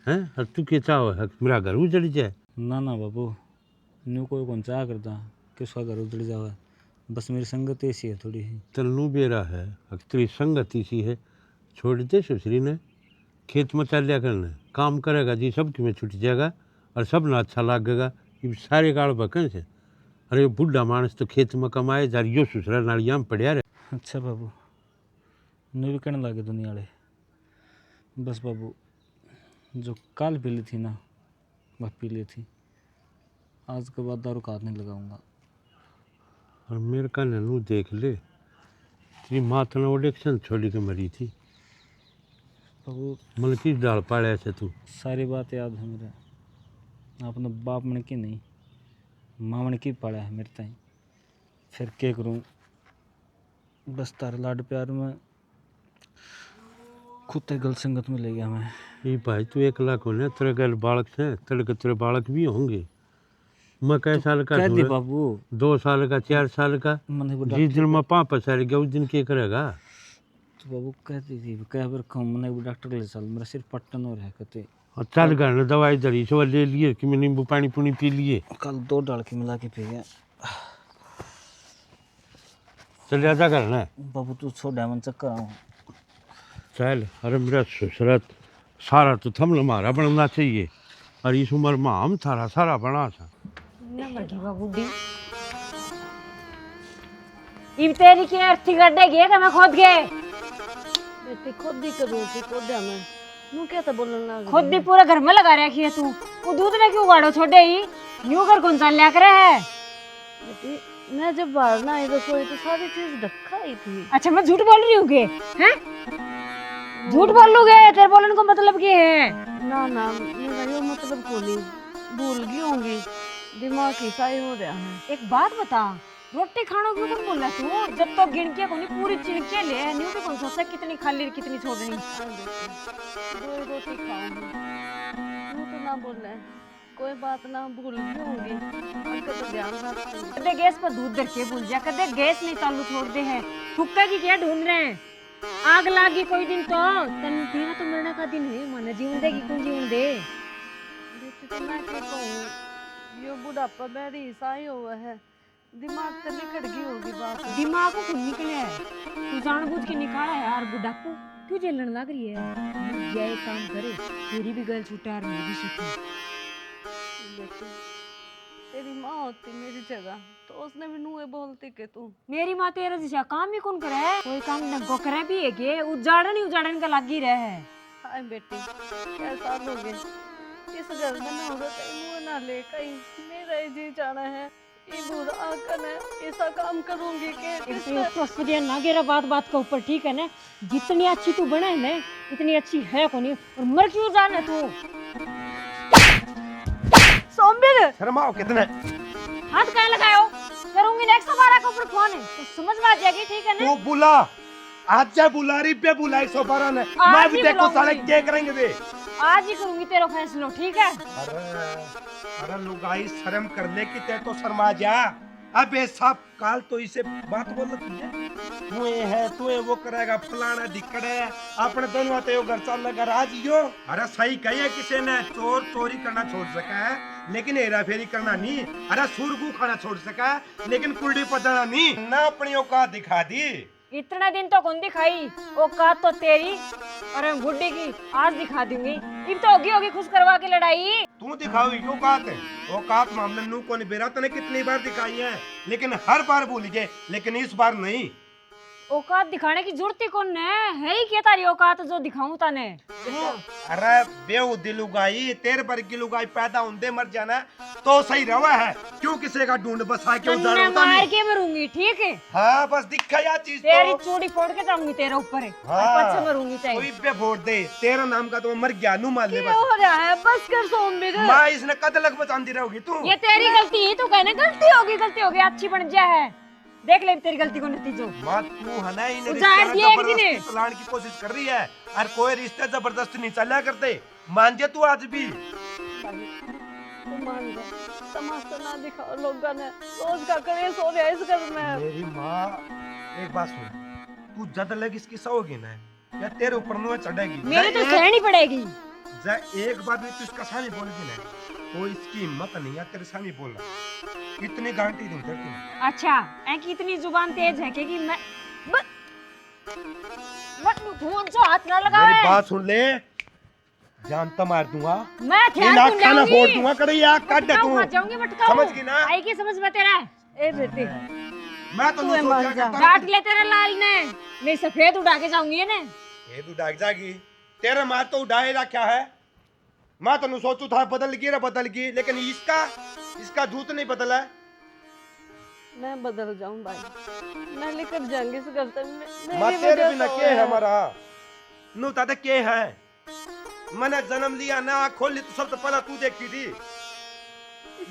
हैं और तू के चाहो है मेरा घर उजड़ जाए ना ना बाबू न्यू कोई कौन चाह करता कि उसका घर उजड़ जावे, बस मेरी संगत ऐसी है थोड़ी ही। तन्नू बेरा है तेरी संगत इसी है छोड़ दे सुश्री ने खेत में चल लिया करना काम करेगा जी सब में छूट जाएगा और सब ना अच्छा लगेगा ये सारे गाड़ बकन से। अरे बुढ़ा मानस तो खेत में कमाए जा यो ससुरा नालियाँ में पड़िया रहे। अच्छा बाबू न्यू भी कहने लगे दुनिया वाले बस बाबू जो काल पी ली थी ना वह पी ली थी, आज के बाद दारू का हाथ नहीं लगाऊंगा। और मेरे का ननू देख ले तेरी माँ तो ओडेक्शन छोड़ी के मरी थी बाबू मन की डाल पाड़े ऐसे तू सारी बात याद है मेरे, अपने बाप मन की नहीं माँ मन की पड़ा है मेरे ताई, फिर क्या करूँ बस तारे लाड प्यार में खुद गलत संगत में ले गया मैं। ये भाई तू 1 लाख होने तेरे गल बालक से तेरे बालक भी होंगे मैं कै साल का कह दी हूँ? बाबू 2 साल का 4 साल का मैंने वो जिस दिन मैं 5 साल गया उस दिन क्या करेगा। तो बाबू कहती थी कह बार कहूँ मैंने वो डॉक्टर ले चल मेरा सिर पट्टन हो रहा है कहते और चल घर में दवाई दरी से वो ले लिए कि मैं नींबू पानी पुनी पी लिए कल 2 डाल के मिला के पी गया। चल जा घर ना बाबू तू छोड़ डायमंड चक्कर आऊँ चल। अरे मेरा ससुरत सारा तो थमल हमारा बनना चाहिए और इस उम्र में हम थारा सारा बना था ना लगी बाबू डी इब तेरी की अर्थी गड्ढे गए कि मैं खोद गए बेटी खुद ही करूँ थी खुद मैं नू क्या था बोलना खुद भी पूरे घर में लगा रखी है तू, वो दूध ने क्यों गाड़ो छोड़े ही न्यू घर कौन सा लिया करे है। बेटी मैं जब बाहर ना आई रसोई तो सारी चीज ढक्का ही थी। अच्छा मैं झूठ बोल रही हूँ के हैं झूठ बोल लूगे तेरे बोलने को मतलब क्या है। ना ना मेरा यो मतलब को नहीं भूल गई होंगी दिमाग ही सही हो रहा है। एक बात बता रोटी खाने क्यों कौन बोल रहा तू जब तो गिन के कोनी पूरी चिड़के ले न्यू भी कौन सोचा कितनी खाली कितनी छोड़नी। 2 रोटी खाऊंगी तू तो ना बोल रहे कोई बात ना भूल गई होंगी उनका तो ध्यान रखना। कदे गैस पर दूध धर के भूल जा कदे गैस नहीं चालू छोड़ दे है हुक्का की क्या ढूंढ रहे हैं। आग लागी कोई दिन तो तन तेरा तो मरने का दिन है माना जीवन देगी कौन जीवन दे। बेटी तो मैं क्या कहूँ यो बुढ़ापा बैठी सही हुआ है दिमाग तो निकट गई होगी बात। दिमाग को खुद निकले है तू जानबूझ के निकाला है यार बुढ़ापू क्यों झेलने लग रही है। ये एक काम करे तेरी भी गल छूटा और मेरी भी छूटी। बेटी तेरी माँ होती मेरी जगह तो उसने भी नुए बोलती के तू मेरी माँ तेरा जैसा काम ही कौन करे है कोई काम नगो करे भी है के उजाड़न ही उजाड़न का लगी रहे है। हाय बेटी क्या साल हो गए इस घर में ना होगा कहीं मुँह ना ले कहीं मेरा ही जी जाना है ये बुरा आकर है ऐसा काम करूंगी के ना गेरा बात बात के ऊपर ठीक है ना जितनी अच्छी तू बने है ना इतनी अच्छी है कौन और मर क्यों जाना तू। सोमबीर शर्माओ कितने हाथ कहाँ लगाओ करूंगी नेक्स्ट 112 के ऊपर फोन है तो समझ में आ जाएगी ठीक है ना। तू बुला आज जा बुला रही पे बुला 112 ने मैं भी देखो साले क्या करेंगे वे आज ही करूंगी तेरा फैसला ठीक है। अरे अरे लुगाई शर्म कर ले कि ते तो शर्मा जा अबे साहब काल तो इसे बात बोल तुझे तू ये है तू ये वो करेगा फलाना दिक्कत है अपने दोनों ते घर चल लगा राज यो अरे सही कहिए किसी ने चोर चोरी करना छोड़ सका है लेकिन हेरा फेरी करना नहीं अरे सुरगु खाना छोड़ सका है लेकिन कुंडी पचाना नहीं ना अपनी औकात दिखा दी इतना दिन तो कौन दिखाई औकात तो तेरी और मैं बुड्ढी की आज दिखा दूंगी। अब तो होगी खुश करवा के लड़ाई। तू दिखाओगी औकात है औकात मामले नू को बेरा तने कितनी बार दिखाई है लेकिन हर बार भूल गए लेकिन इस बार नहीं। औकात दिखाने की जरूरत ही कौन है ही क्या तारी औकात जो दिखाऊं तने। अरे बेहुदी लुगाई तेरे पर की लुगाई पैदा होंदे मर जाना तो सही रवा है क्यों किसी का ढूंढ बसा क्यों तन्ने होता मार नहीं के मरूंगी ठीक है। हाँ बस दिखा या चीज तेरी तो चूड़ी फोड़ के जाऊंगी तेरे ऊपर हाँ पछे मरूंगी चाहिए कोई पे फोड़ दे तेरा नाम का तो मर गया नू मान ले क्या बस हो रहा है? बस कर सोमबीर। माँ इसने कद लग बचांदी रहोगी तू ये तेरी गलती है तू कहने गलती होगी अच्छी बन जा है देख ले तेरी गलती को नतीजो। माँ तू है ना इन उजाड़ दिया एक दिन। जबरदस्ती चलाने की कोशिश कर रही है और कोई रिश्ते जबरदस्ती नहीं चला करते मान जे तू आज भी तू मान जा तमाशा ना दिखाओ लोगों ने रोज का करे सो रहा है इस घर में। मेरी माँ एक बात सुन तू ज्यादा लग इसकी सहोगी ना या तेरे ऊपर नुआ चढ़ेगी मेरे तो सहनी पड़ेगी। एक बार भी तू इसका सामने बोलेगी ना तो इसकी हिम्मत नहीं है तेरे सामने बोलना इतनी गारंटी दूं तेरे को। अच्छा ऐ की इतनी जुबान तेज है कि मैं मत फोन से हाथ ना लगावे। मेरी बात सुन ले जान तो मार दूंगा मैं इन ध्यान खाना फोड़ दूंगा करे या काट दे तू जाऊंगी मटका समझ गई ना आई की समझ में तेरा ए बेटी मैं तो नहीं सोचा करता डांट ले तेरा लाल ने नहीं सफेद उड़ा के जाऊंगी ने ये तू डाक जागी तेरा मार तो उड़ाएगा क्या है मैं तो सोचू था बदल गई लेकिन इसका दूत नहीं बदला है। मैं बदल जाऊं भाई मैं लेकर जाऊंगी इस घर से माँ तेरे बिना के है हमारा नू ताते के है मैंने जन्म लिया ना खोली तो सबसे पहला तू देखी थी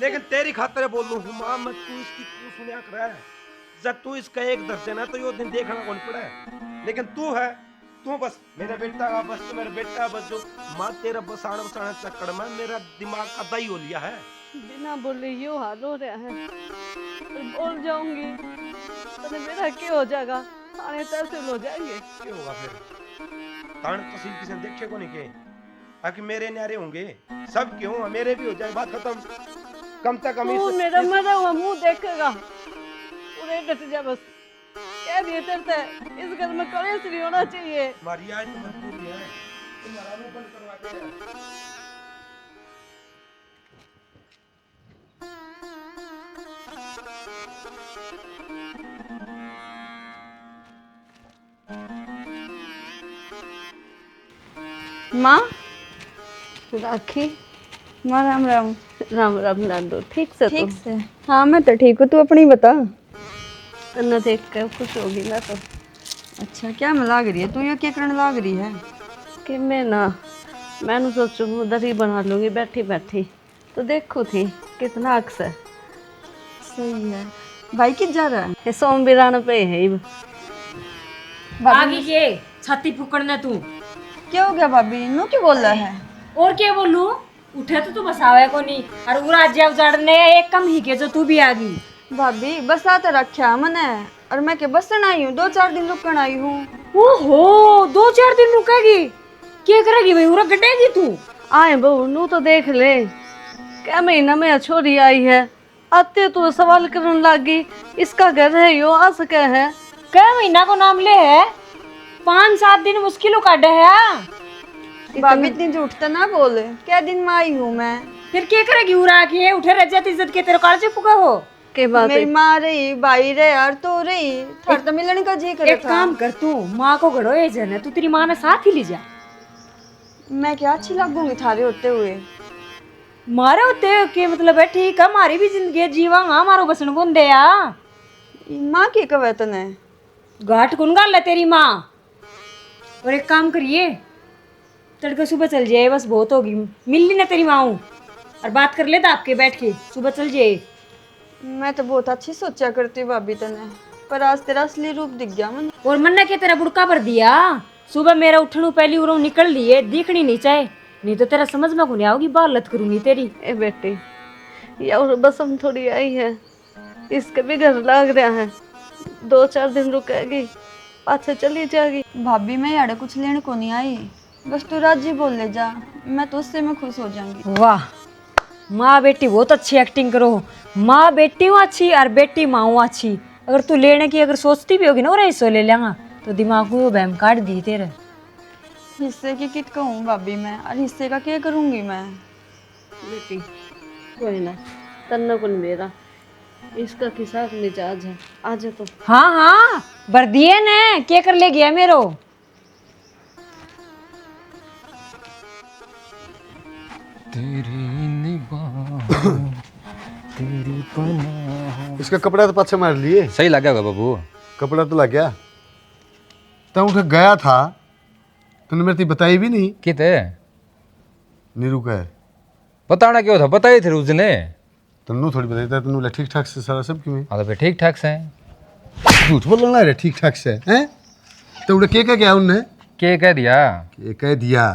लेकिन तेरी खातिर बोल लूं माँ मैं तू इसकी तू सुनिया कर रहा है जब तू इसका एक दर्जन है तो यो दिन देखना कौन पड़ा है लेकिन तू है तू बस मेरा बेटा बस तू मेरा बेटा बस जो माँ तेरा बसाना चक्कर में मेरा दिमाग का दही हो लिया है बिना बोले यो हाल हो रहा है और बोल जाऊंगी तो मेरा क्या हो जाएगा थाने तहसील हो जाएंगे क्या होगा फिर थाने तहसील किसी ने देखे को नहीं के आखिर मेरे न्यारे होंगे सब क्यों मेरे भी हो जाए बात खत्म कम से कम तू मेरा मरा हुआ मुंह देखेगा पूरे डट जा बस क्या बेहतर था इस घर में कलेश नहीं होना चाहिए। हमारी आज तो मजबूरी है तुम्हारा मुंह बंद करवा के माँ राखी माँ राम राम। राम राम लाडो ठीक से ठीक से हाँ मैं तो ठीक हूँ तू अपनी बता। तो न देख कर खुश होगी मैं तो। अच्छा क्या मैं लाग रही है तू ये क्या करने लाग रही है कि मैंने सोचू उधर ही बना लूंगी बैठी बैठी तो देखो थी कितना अक्स है। सही है भाई किध जा रहा है ये सोमबीरान पे है ही। आगे के छाती फूकड़ने तू क्या हो गया भाभी नू क्यों बोल रहा है और क्या बोलूं उठे तो तू बसावे को नहीं और उरा जे उजाड़ने एक कम ही के जो तू भी आ गई। भाभी बस आते रखा मैंने और मैं के बसन आई हूँ 2-4 दिन रुकन आई हूँ। ओहो 2-4 दिन रुकेगी क्या करेगी भाई उरा गड्ढेगी तू। आए बहू नू तो देख ले क्या महीना में छोरी आई है आते तो सवाल करने लगी इसका घर है यो आ सके है क्या महीना को नाम ले है 5-7 दिन मुश्किलों काटे है। भाभी इतनी झूठ तो ना बोले क्या दिन में आई हूँ मैं। फिर क्या करेगी उरा के उठे रह जाती इज्जत के तेरे काल फुका हो के बात मेरी माँ रही भाई रहे यार तो रही थर तो मिलने का जी करे एक काम कर तू माँ को घड़ो ये जन है तू तेरी माँ ने साथ ही ले जा। मैं क्या अच्छी लगूंगी थारे होते हुए मारे होते के मतलब है ठीक है हमारी भी जिंदगी जीवा हमारो बसन बुन दे या माँ की कवे तने घाट कौन गाल है तेरी माँ। और एक काम करिए तड़के सुबह चल जाए बस बहुत होगी मिल ली ना तेरी माँ और बात कर लेता आपके बैठ के सुबह चल जाए। मैं तो बहुत अच्छी सोचा करती भाभी तने पर आज तेरा असली रूप दिख गया मन। और मन ने क्या तेरा बुड़का भर दिया सुबह मेरा उठनू पहली उरों निकल लिए दिखनी नहीं चाहे नहीं तो तेरा समझ में को नहीं आओगी बाल लत करूंगी तेरी। ए बेटी यार बस हम थोड़ी आई है इसके भी घर लाग रहा है, 2-4 दिन रुकेगी, पाछे चली जाएगी। भाभी मैं यार कुछ लेने को नहीं आई, बस तू राजी बोल ले जा, मैं तो उससे मैं खुश हो जाऊंगी। वाह, माँ बेटी बहुत अच्छी एक्टिंग करो। माँ बेटी हूँ अच्छी और बेटी माँ हूँ अच्छी। अगर तू लेने की अगर सोचती भी होगी ना, और हिस्सों ले लेंगा तो दिमाग में वो बहम काट दी तेरे। हिस्से की किट कहूँ भाभी मैं, और हिस्से का क्या करूँगी मैं। बेटी कोई ना, तन्ना को मेरा इसका किसा मिजाज है, आज तो हाँ हाँ, बर दिए ने क्या कर ले गया मेरो। इसका कपड़ा तो पाछे मार लिए, सही लगा होगा बाबू। कपड़ा तो लग गया। तब उठे गया था, तूने मेरे बताई भी नहीं। किते नीरू का है, बताना क्यों था, बताई थे उस दिन। तन्नू थोड़ी बताई था, तन्नू ठीक ठाक से सारा सब क्यों हाँ तो फिर ठीक ठाक से झूठ बोलना रे, ठीक ठाक से हैं। तो उन्हें क्या क्या उनने के कह दिया। ये कह दिया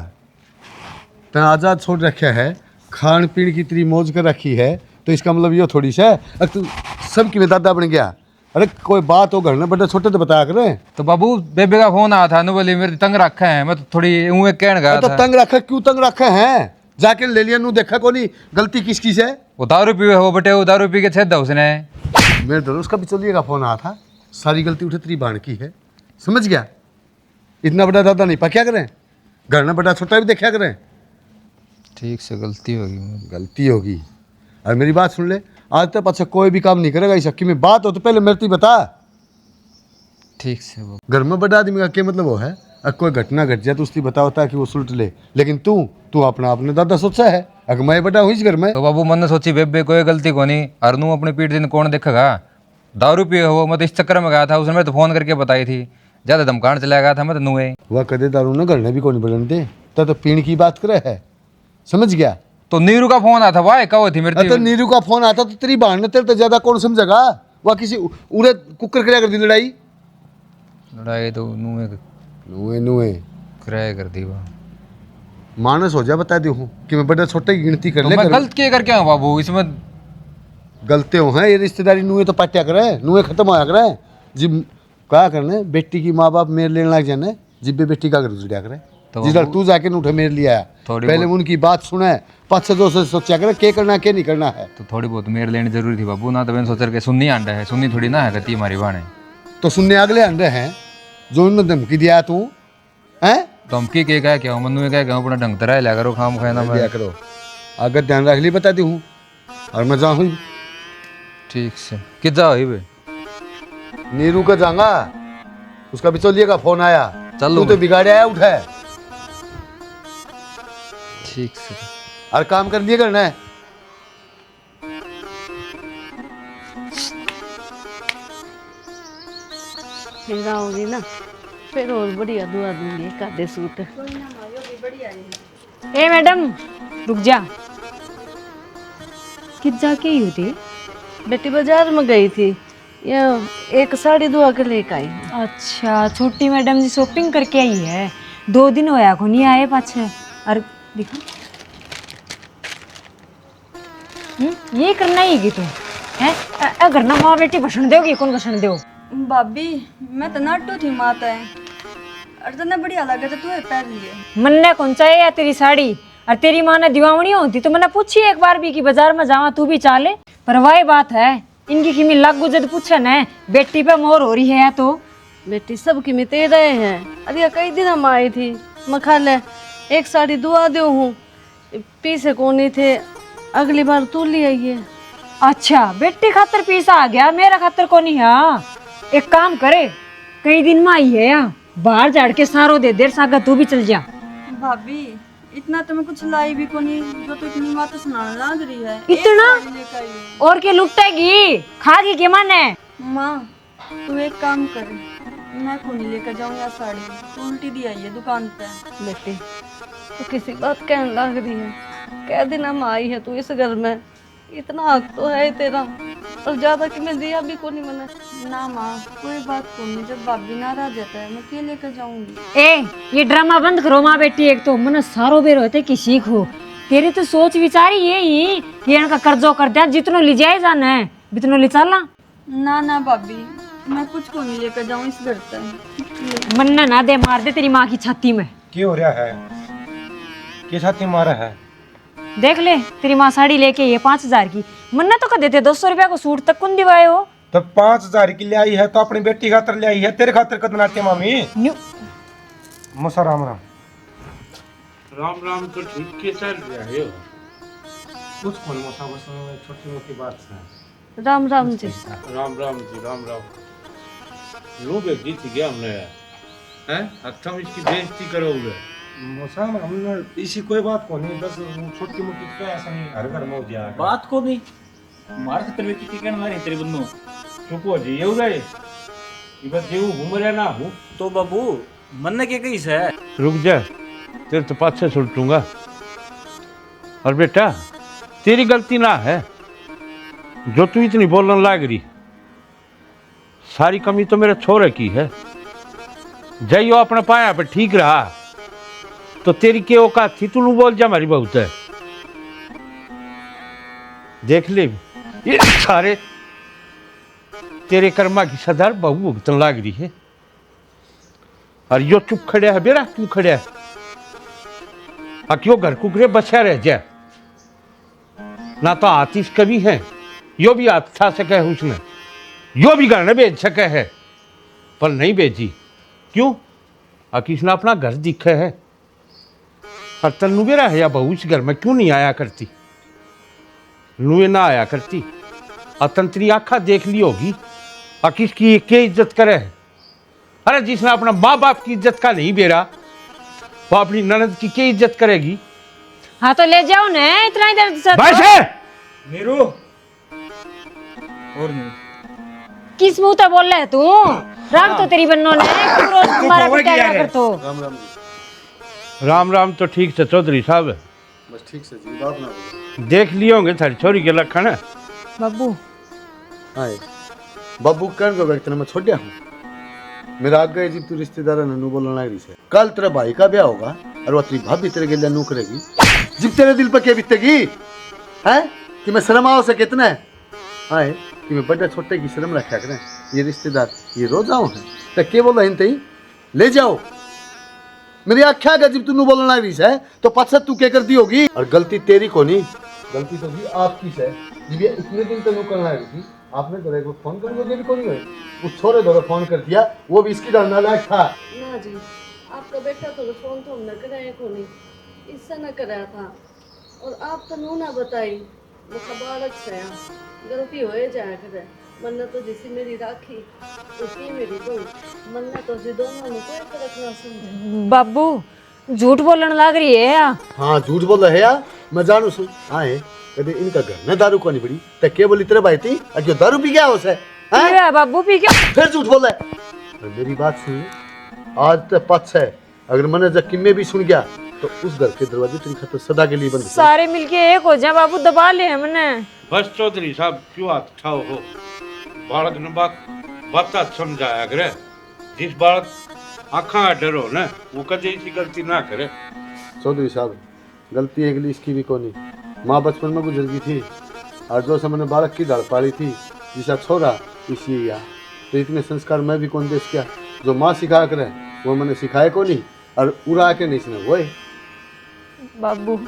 तो आज़ाद छोड़ रखा है, खान पीन की तेरी मौज कर रखी है, तो इसका मतलब ये थोड़ी सा है अब तू सब की दादा बन गया। अरे कोई बात हो घर में बड़े छोटे तो बताया करें। तो बाबू बेबे का फोन आया था, नु बोली मेरे तंग रखा है, मैं तो थोड़ी ऊँ कहने गया तो था। तंग रखा क्यों तंग रखा है, जाके ले लिया नू देखा को नहीं गलती किसकी से। वो दारू पीवे हो बटे, वो दारू पी के छेद दा उसने। मेरे दोस्त उसका बिचौलिए का फोन आया था, सारी गलती उठे तेरी बाण की है, समझ गया। इतना बड़ा दादा नहीं पा क्या करें, घर में बड़ा छोटा भी देखा करें। ठीक से गलती होगी, गलती होगी। और मेरी बात सुन ले, आज तक अच्छा कोई भी काम नहीं करेगा इस हक्की में, बात हो तो पहले मेरे बता। ठीक से वो घर में बड़ा आदमी का क्या मतलब वो है, अगर कोई घटना घट जाए तो उसकी बता होता है कि वो सुलट ले, लेकिन तू अपना अपने दादा सोचा है, अगर मैं बड़ा हूँ इस घर में। तो बाबू मन ने सोची बेबे कोई गलती को नहीं, और नू अपनी पीठ दिन कौन देखेगा। दारू पिए हो, मैं तो इस चक्कर में गया था, उसने मेरे तो फोन करके बताई थी, ज्यादा धमकान चला गया था मैं तो नुए। वह कदे दारू ना घर में भी कौन बढ़ने दे, तो पीण की बात करे है, समझ गया। तो नीरू का फोन आया था, वाह कहो थी मेरी। तो नीरू का फोन आता तो तेरी बहन ने तेरे तो ज्यादा कौन समझेगा, वह किसी उड़े कुकर कराया कर दी लड़ाई। लड़ाई तो नुए नुए नुए कराया कर दी वह। मानस हो जा बता दी हूँ कि मैं बड़ा छोटे की गिनती कर तो ले मैं गलत क्या करके आऊँ बाबू इसमें। गलते हो हैं ये रिश्तेदारी नुए तो पाट्या करे, नुए खत्म होया करे। जिब क्या करने बेटी की माँ बाप मेरे लेने लग जाने, जिब्बे बेटी का घर जुड़ा करे। तो जिधर तू जाके उठे मेरे लिए आया, पहले उनकी बात सुने, पाँच से दो से सोचा करे क्या करना क्या नहीं करना है। तो थोड़ी बहुत मेरे लेनी जरूरी थी बाबू, ना तो मैंने सोचा कि सुननी आंडा है, सुननी थोड़ी ना है कहती हमारी बाणे। तो सुनने अगले अंडे हैं जो उन्होंने धमकी दिया तू हैं। धमकी के क्या क्या मनु क्या क्या अपना ढंग तरह लिया करो, खाम खाना दिया करो, अगर ध्यान रख ली बता दी हूँ। और मैं जाऊँ ठीक से कि जाओ ही बे। नीरू का जाऊंगा, उसका बिचौलिए का फोन आया, चलो तू तो बिगाड़े आया उठा है। ठीक से और काम कर लिए करना है। फिर आओगी ना, फिर और बढ़िया दुआ दूंगी एक आधे सूट। ए मैडम रुक जा, कित जाके ही होती। बेटी बाजार में गई थी, ये एक साड़ी दुआ के लेकर आई है। अच्छा, छोटी मैडम जी शॉपिंग करके आई है, 2 दिन होया को नहीं आए पाछे। और देखो ये करना ही की तू है, अगर ना माँ बेटी भाषण दोगी कौन भाषण दो। भाभी मैं तो नाटू थी माता है, और तने बढ़िया लगे तो तू पहन लिए। मन्ने कौन चाहिए या तेरी साड़ी, और तेरी माँ ने दिवावनी होती तो मैंने पूछी एक बार भी कि बाजार में जावा तू भी चाले। पर वही बात है, इनकी किमी लागू जब पूछे न बेटी पे मोर हो रही है तो। बेटी सब की मिते रहे हैं। अरे कई दिन हम आई थी, मैं खा ले एक साड़ी दुआ दो हूँ, पीसे कोनी थे, अगली बार तू ले आइए। अच्छा, बेटी खातर पीसा आ गया, मेरा खातर को नहीं है। एक काम करे, कई दिन में आई है यहाँ, बाहर झाड़ के सारो दे देर सागा तू भी चल जा। भाभी इतना तो मैं कुछ लाई भी को नहीं, जो तो इतनी बात सुनाने लग रही है। इतना? एक साड़ी लेकर आई हूँ। और के लुटेगी खागी के मन है। माँ तू एक काम कर, मैं को नहीं लेकर जाऊंगा साड़ी, तू उल्टी दी आई है दुकान पे। बेटी तू किसी बात कहने लग रही है, कह दिन हम आई है तू इस घर में, इतना हक तो है तेरा, और ज्यादा कि मैं दिया भी को नहीं मैंने। ना माँ कोई बात को नहीं, जब भाभी नाराज जाता है मैं क्यों लेकर जाऊंगी। ए ये ड्रामा बंद करो माँ बेटी, एक तो मन सारो बेर होते कि सीखो। तेरी तो सोच विचारी यही कि इनका कर्जो कर दिया, जितनो ले जाए जाना है बितनो ले चलना। ना ना भाभी, मैं कुछ को नहीं लेकर जाऊँ इस घर तक। मन्ना ना दे, मार दे तेरी माँ की छाती में। क्यों हो रहा है? किस हाथी मारा है? देख ले, तेरी माँ साड़ी लेके ये 5,000 की, मन्ना तो कर देते 200 रुपया को सूट तक कौन दिवाए हो। तो 5,000 की ले आई है तो अपनी बेटी खातर ले आई है, तेरे खातर कतना के मामी। न्यू मुसा राम राम। राम राम तो ठीक के चल रहा है। कुछ कौन मुसा, बस छोटी मोटी बात है। राम राम जी। राम राम जी, राम राम। लो बे जीत गया हमने, हैं? अब तुम इसकी बेइज्जती करोगे। मुसा हमने इसी कोई बात को नहीं, बस छोटी मोटी तो ऐसा नहीं हर घर में हो जाएगा। बात को नहीं मार खतर व्यक्ति की कहना मारी तेरे बंदो। चुप हो जी, ये गए ये बस ये घूम रहा ना हूँ। तो बाबू मन के कही से रुक जा, तेरे तो पास से सुलटूंगा। और बेटा तेरी गलती ना है जो तू इतनी बोलने लाग रही, सारी कमी तो मेरे छोरे की है। जाइयो अपने पाया पर ठीक रहा तो तेरी के औकात थी, तू बोल जा हमारी बहुत है। देख ले ये सारे तेरे कर्मा की सदार बहु भुगतन लाग रही है। और यो चुप खड़े है बेरा, क्यों खड़े है? क्यों घर कुकरे बचा रह जाए ना, तो आतिश कभी है यो भी हाथ उठा सके है उसने, यो भी घर न बेच सके है पर नहीं बेची। क्यों? किसने अपना घर दिखे है। और तन्नू बेरा है या बहू इस घर में क्यों नहीं आया करती? नुए ना आया करती और तंत्री आखा देख ली होगी। और किसकी क्या इज्जत करे है? अरे जिसने अपना माँ बाप की इज्जत का नहीं बेरा, वो अपनी ननद की क्या इज्जत करेगी? हाँ तो ले जाओ ना, इतना इधर से बस है। नीरू और नहीं किस मुंह से बोल रहा है तू? राम तो तेरी बन्नो ने तू रोज तुम्हारा पिटा रहा कर तो। राम राम जी। राम राम तो ठीक से चौधरी साहब, बस ठीक से जी, बात ना बोलो। देख लिए होंगे थारी छोरी के लक्षण है। बाबू हाँ बाबू कह दो व्यक्ति मैं छोड़ हूँ। मेरा आग गए जी तू रिश्तेदार ननू बोलने लग रही है। कल तेरा भाई का ब्याह होगा और वो तेरी भाभी तेरे के लिए नू करेगी। जिब तेरे दिल पर क्या बीतेगी है कि मैं शर्म आओ से कितना है हाँ कि मैं बड़े छोटे की शर्म रखा करें। ये रिश्तेदार ये रोज आओ है तो क्या बोला इन तई ले जाओ। मेरी आख्या का जब तू बोलने लग रही है तो पछत तू क्या कर दी होगी। और गलती तेरी को नहीं, गलती तो भी आपकी है। जब ये इतने दिन तक करने लगी थी आपने तो एक फोन कर मुझे भी कोई नहीं उस छोरे दौरे फोन कर दिया, वो भी इसकी डालना लायक था। ना जी, आपका बेटा तो फोन तो हमने कराया को नहीं, इससे न कराया था। और आप तो नू ना बताई, वो बालक से गलती हो जाया करे। मन्ना तो जैसी मेरी राखी उसी मेरी बहू, मन्ना तो जी दोनों ने कोई फर्क ना समझे। बाबू झूठ बोलने लग रही है या? हाँ झूठ बोल रहे यार, मैं जानू सू। हाँ कभी इनका घर में दारू को नहीं पड़ी तो क्या बोली तेरे भाई थी क्यों दारू पी गया उसे पी बाबू पी क्या? फिर झूठ बोल रहा है। मेरी बात सुन, आज तो पक्ष है, अगर मैंने जबकि में भी सुन गया तो उस घर के दरवाजे तेरी खातिर सदा के लिए बंद। सारे मिलके एक हो जा बाबू, दबा ले हमने। बस चौधरी साहब क्यों हाथ उठाओ हो? बालक ने बात समझाया करे। जिस बालक आँखा डरो ना वो कभी ऐसी गलती ना करे। चौधरी साहब गलती एक लिए इसकी भी कोनी, माँ बचपन में गुजर गई थी और जो समय बालक की दाल पाली थी जिसा छोरा इसी या तो इतने संस्कार मैं भी कौन देश क्या जो माँ सिखा करे वो मैंने सिखाए को नहीं और उड़ा के नहीं सुना वो है। बाबू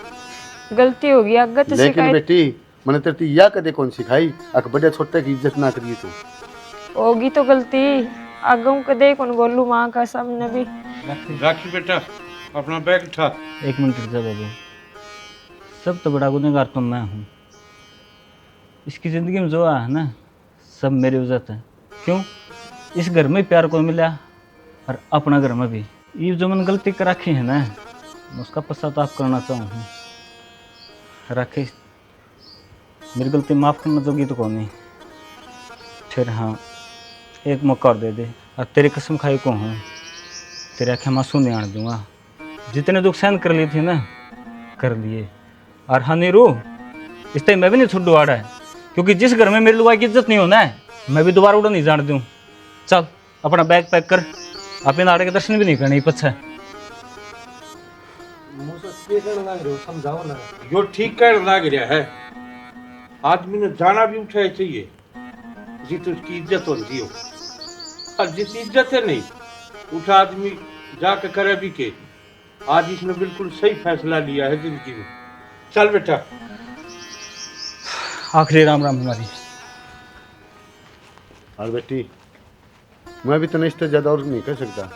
गलती होगी आगे तो लेकिन शिकायत बेटी मैंने तेरी या कदे कौन सिखाई अक बड़े छोटे की इज्जत ना करिए तू। होगी तो गलती आगे कदे कौन बोलू माँ का सामने भी। राखी बेटा अपना बैग उठा। 1 मिनट रुक जा बाबू, सब तो बड़ा गुनहगार तो मैं हूँ। इसकी ज़िंदगी में जो है ना सब मेरी वजह है। क्यों? इस घर में प्यार को मिला और अपना घर में भी। ये जो मैंने गलती कर रखी है ना मैं उसका पश्चाताप करना चाहूँ। राखी मेरी गलती माफ़ करना जोगी तो कौन नहीं। फिर हाँ एक मौका और दे दे और तेरी कसम खाई को हूँ तेरे आँखें मासूं नहीं आने दूंगा। जितने दुख सहन कर ली थी ना कर लिए। और हाँ नीरू इस टाइम मैं भी नहीं छुट्टू आ रहा है क्योंकि जिस घर में मेरी लुगाई की इज्जत नहीं होना है मैं भी दोबारा उड़ा नहीं जान दूँ। चल अपना बैग पैक कर, अपने नाड़े के दर्शन भी नहीं करने पच्छा। समझाओ ना। यो ठीक कहने लग रहा है। आदमी ने जाना भी उठाया चाहिए। जित उसकी इज्जत होती हो, और जित इज्जत है नहीं उठा आदमी जाके करे भी के। आज इसने बिल्कुल सही फैसला लिया है जिंदगी में। चल बेटा। आखिरी राम राम हमारी। और बेटी मैं भी तो इससे ज्यादा और नहीं कर सकता।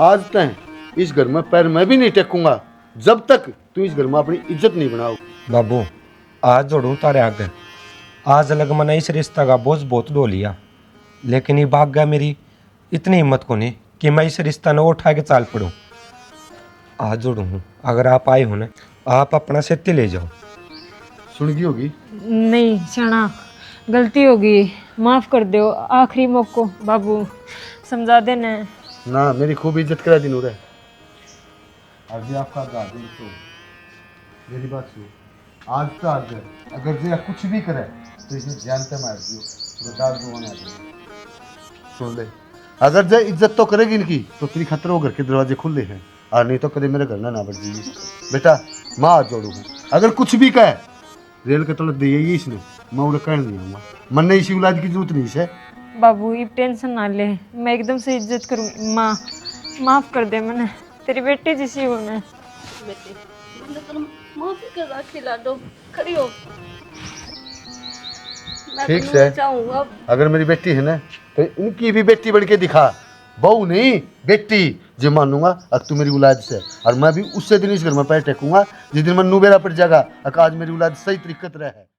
आज तक इस घर में पैर मैं भी नहीं टेकूंगा जब तक तू इस घर में अपनी इज्जत नहीं बनाओ। बाबू आज जोड़ू तारे आगे। आज अलग मैंने इस रिश्ता का बोझ बहुत ढो लिया, लेकिन ये भाग गया मेरी इतनी हिम्मत को नहीं कि मैं इस रिश्ता ने उठा के चाल पड़ूँ। आज जोड़ू हूँ, अगर आप आए हो ना आप अपना सेती ले जाओ। सुन गई होगी? नहीं सना, गलती होगी, माफ कर दो, आखिरी मौको बाबू समझा देना। ना मेरी खूब इज्जत करा दी नूर है। अभी आपका दादी तो मेरी बात सुनो, आज तो आज है, अगर जया कुछ भी करे तो इसे जानते मार दियो, तो दाद दुआना है। सुन ले, अगर जय इज्जत तो करेगी इनकी तो तेरी खतरे हो, घर के दरवाजे खुले हैं, और नहीं तो कभी मेरे घर ना बढ़ जाएगी। बेटा माँ हाथ जोड़ू, अगर कुछ भी कहे रेल के तलत दे इसने, मैं उन्हें कहने नहीं आऊँगा। मन ने इसी औलाद की जरूरत नहीं है। बाबू ये टेंशन ना ले, मैं एकदम से इज्जत करूँगी। माँ माफ कर दे, मैंने तेरी बेटी जैसी हूँ मैं। बेटी मैंने तो माफी कर रखी, लाडो खड़ी हो। मैं ठीक तो है, चाहूँगा अगर मेरी बेटी है ना तो इनकी भी बेटी बन के दिखा। बहू नहीं बेटी जो मानूंगा। अब तू मेरी औलाद से, और मैं भी उससे दिन इस घर में पैर टेकूंगा जिस दिन मैं नूबेरा पड़ जाएगा। आज मेरी औलाद सही तरीके रहे।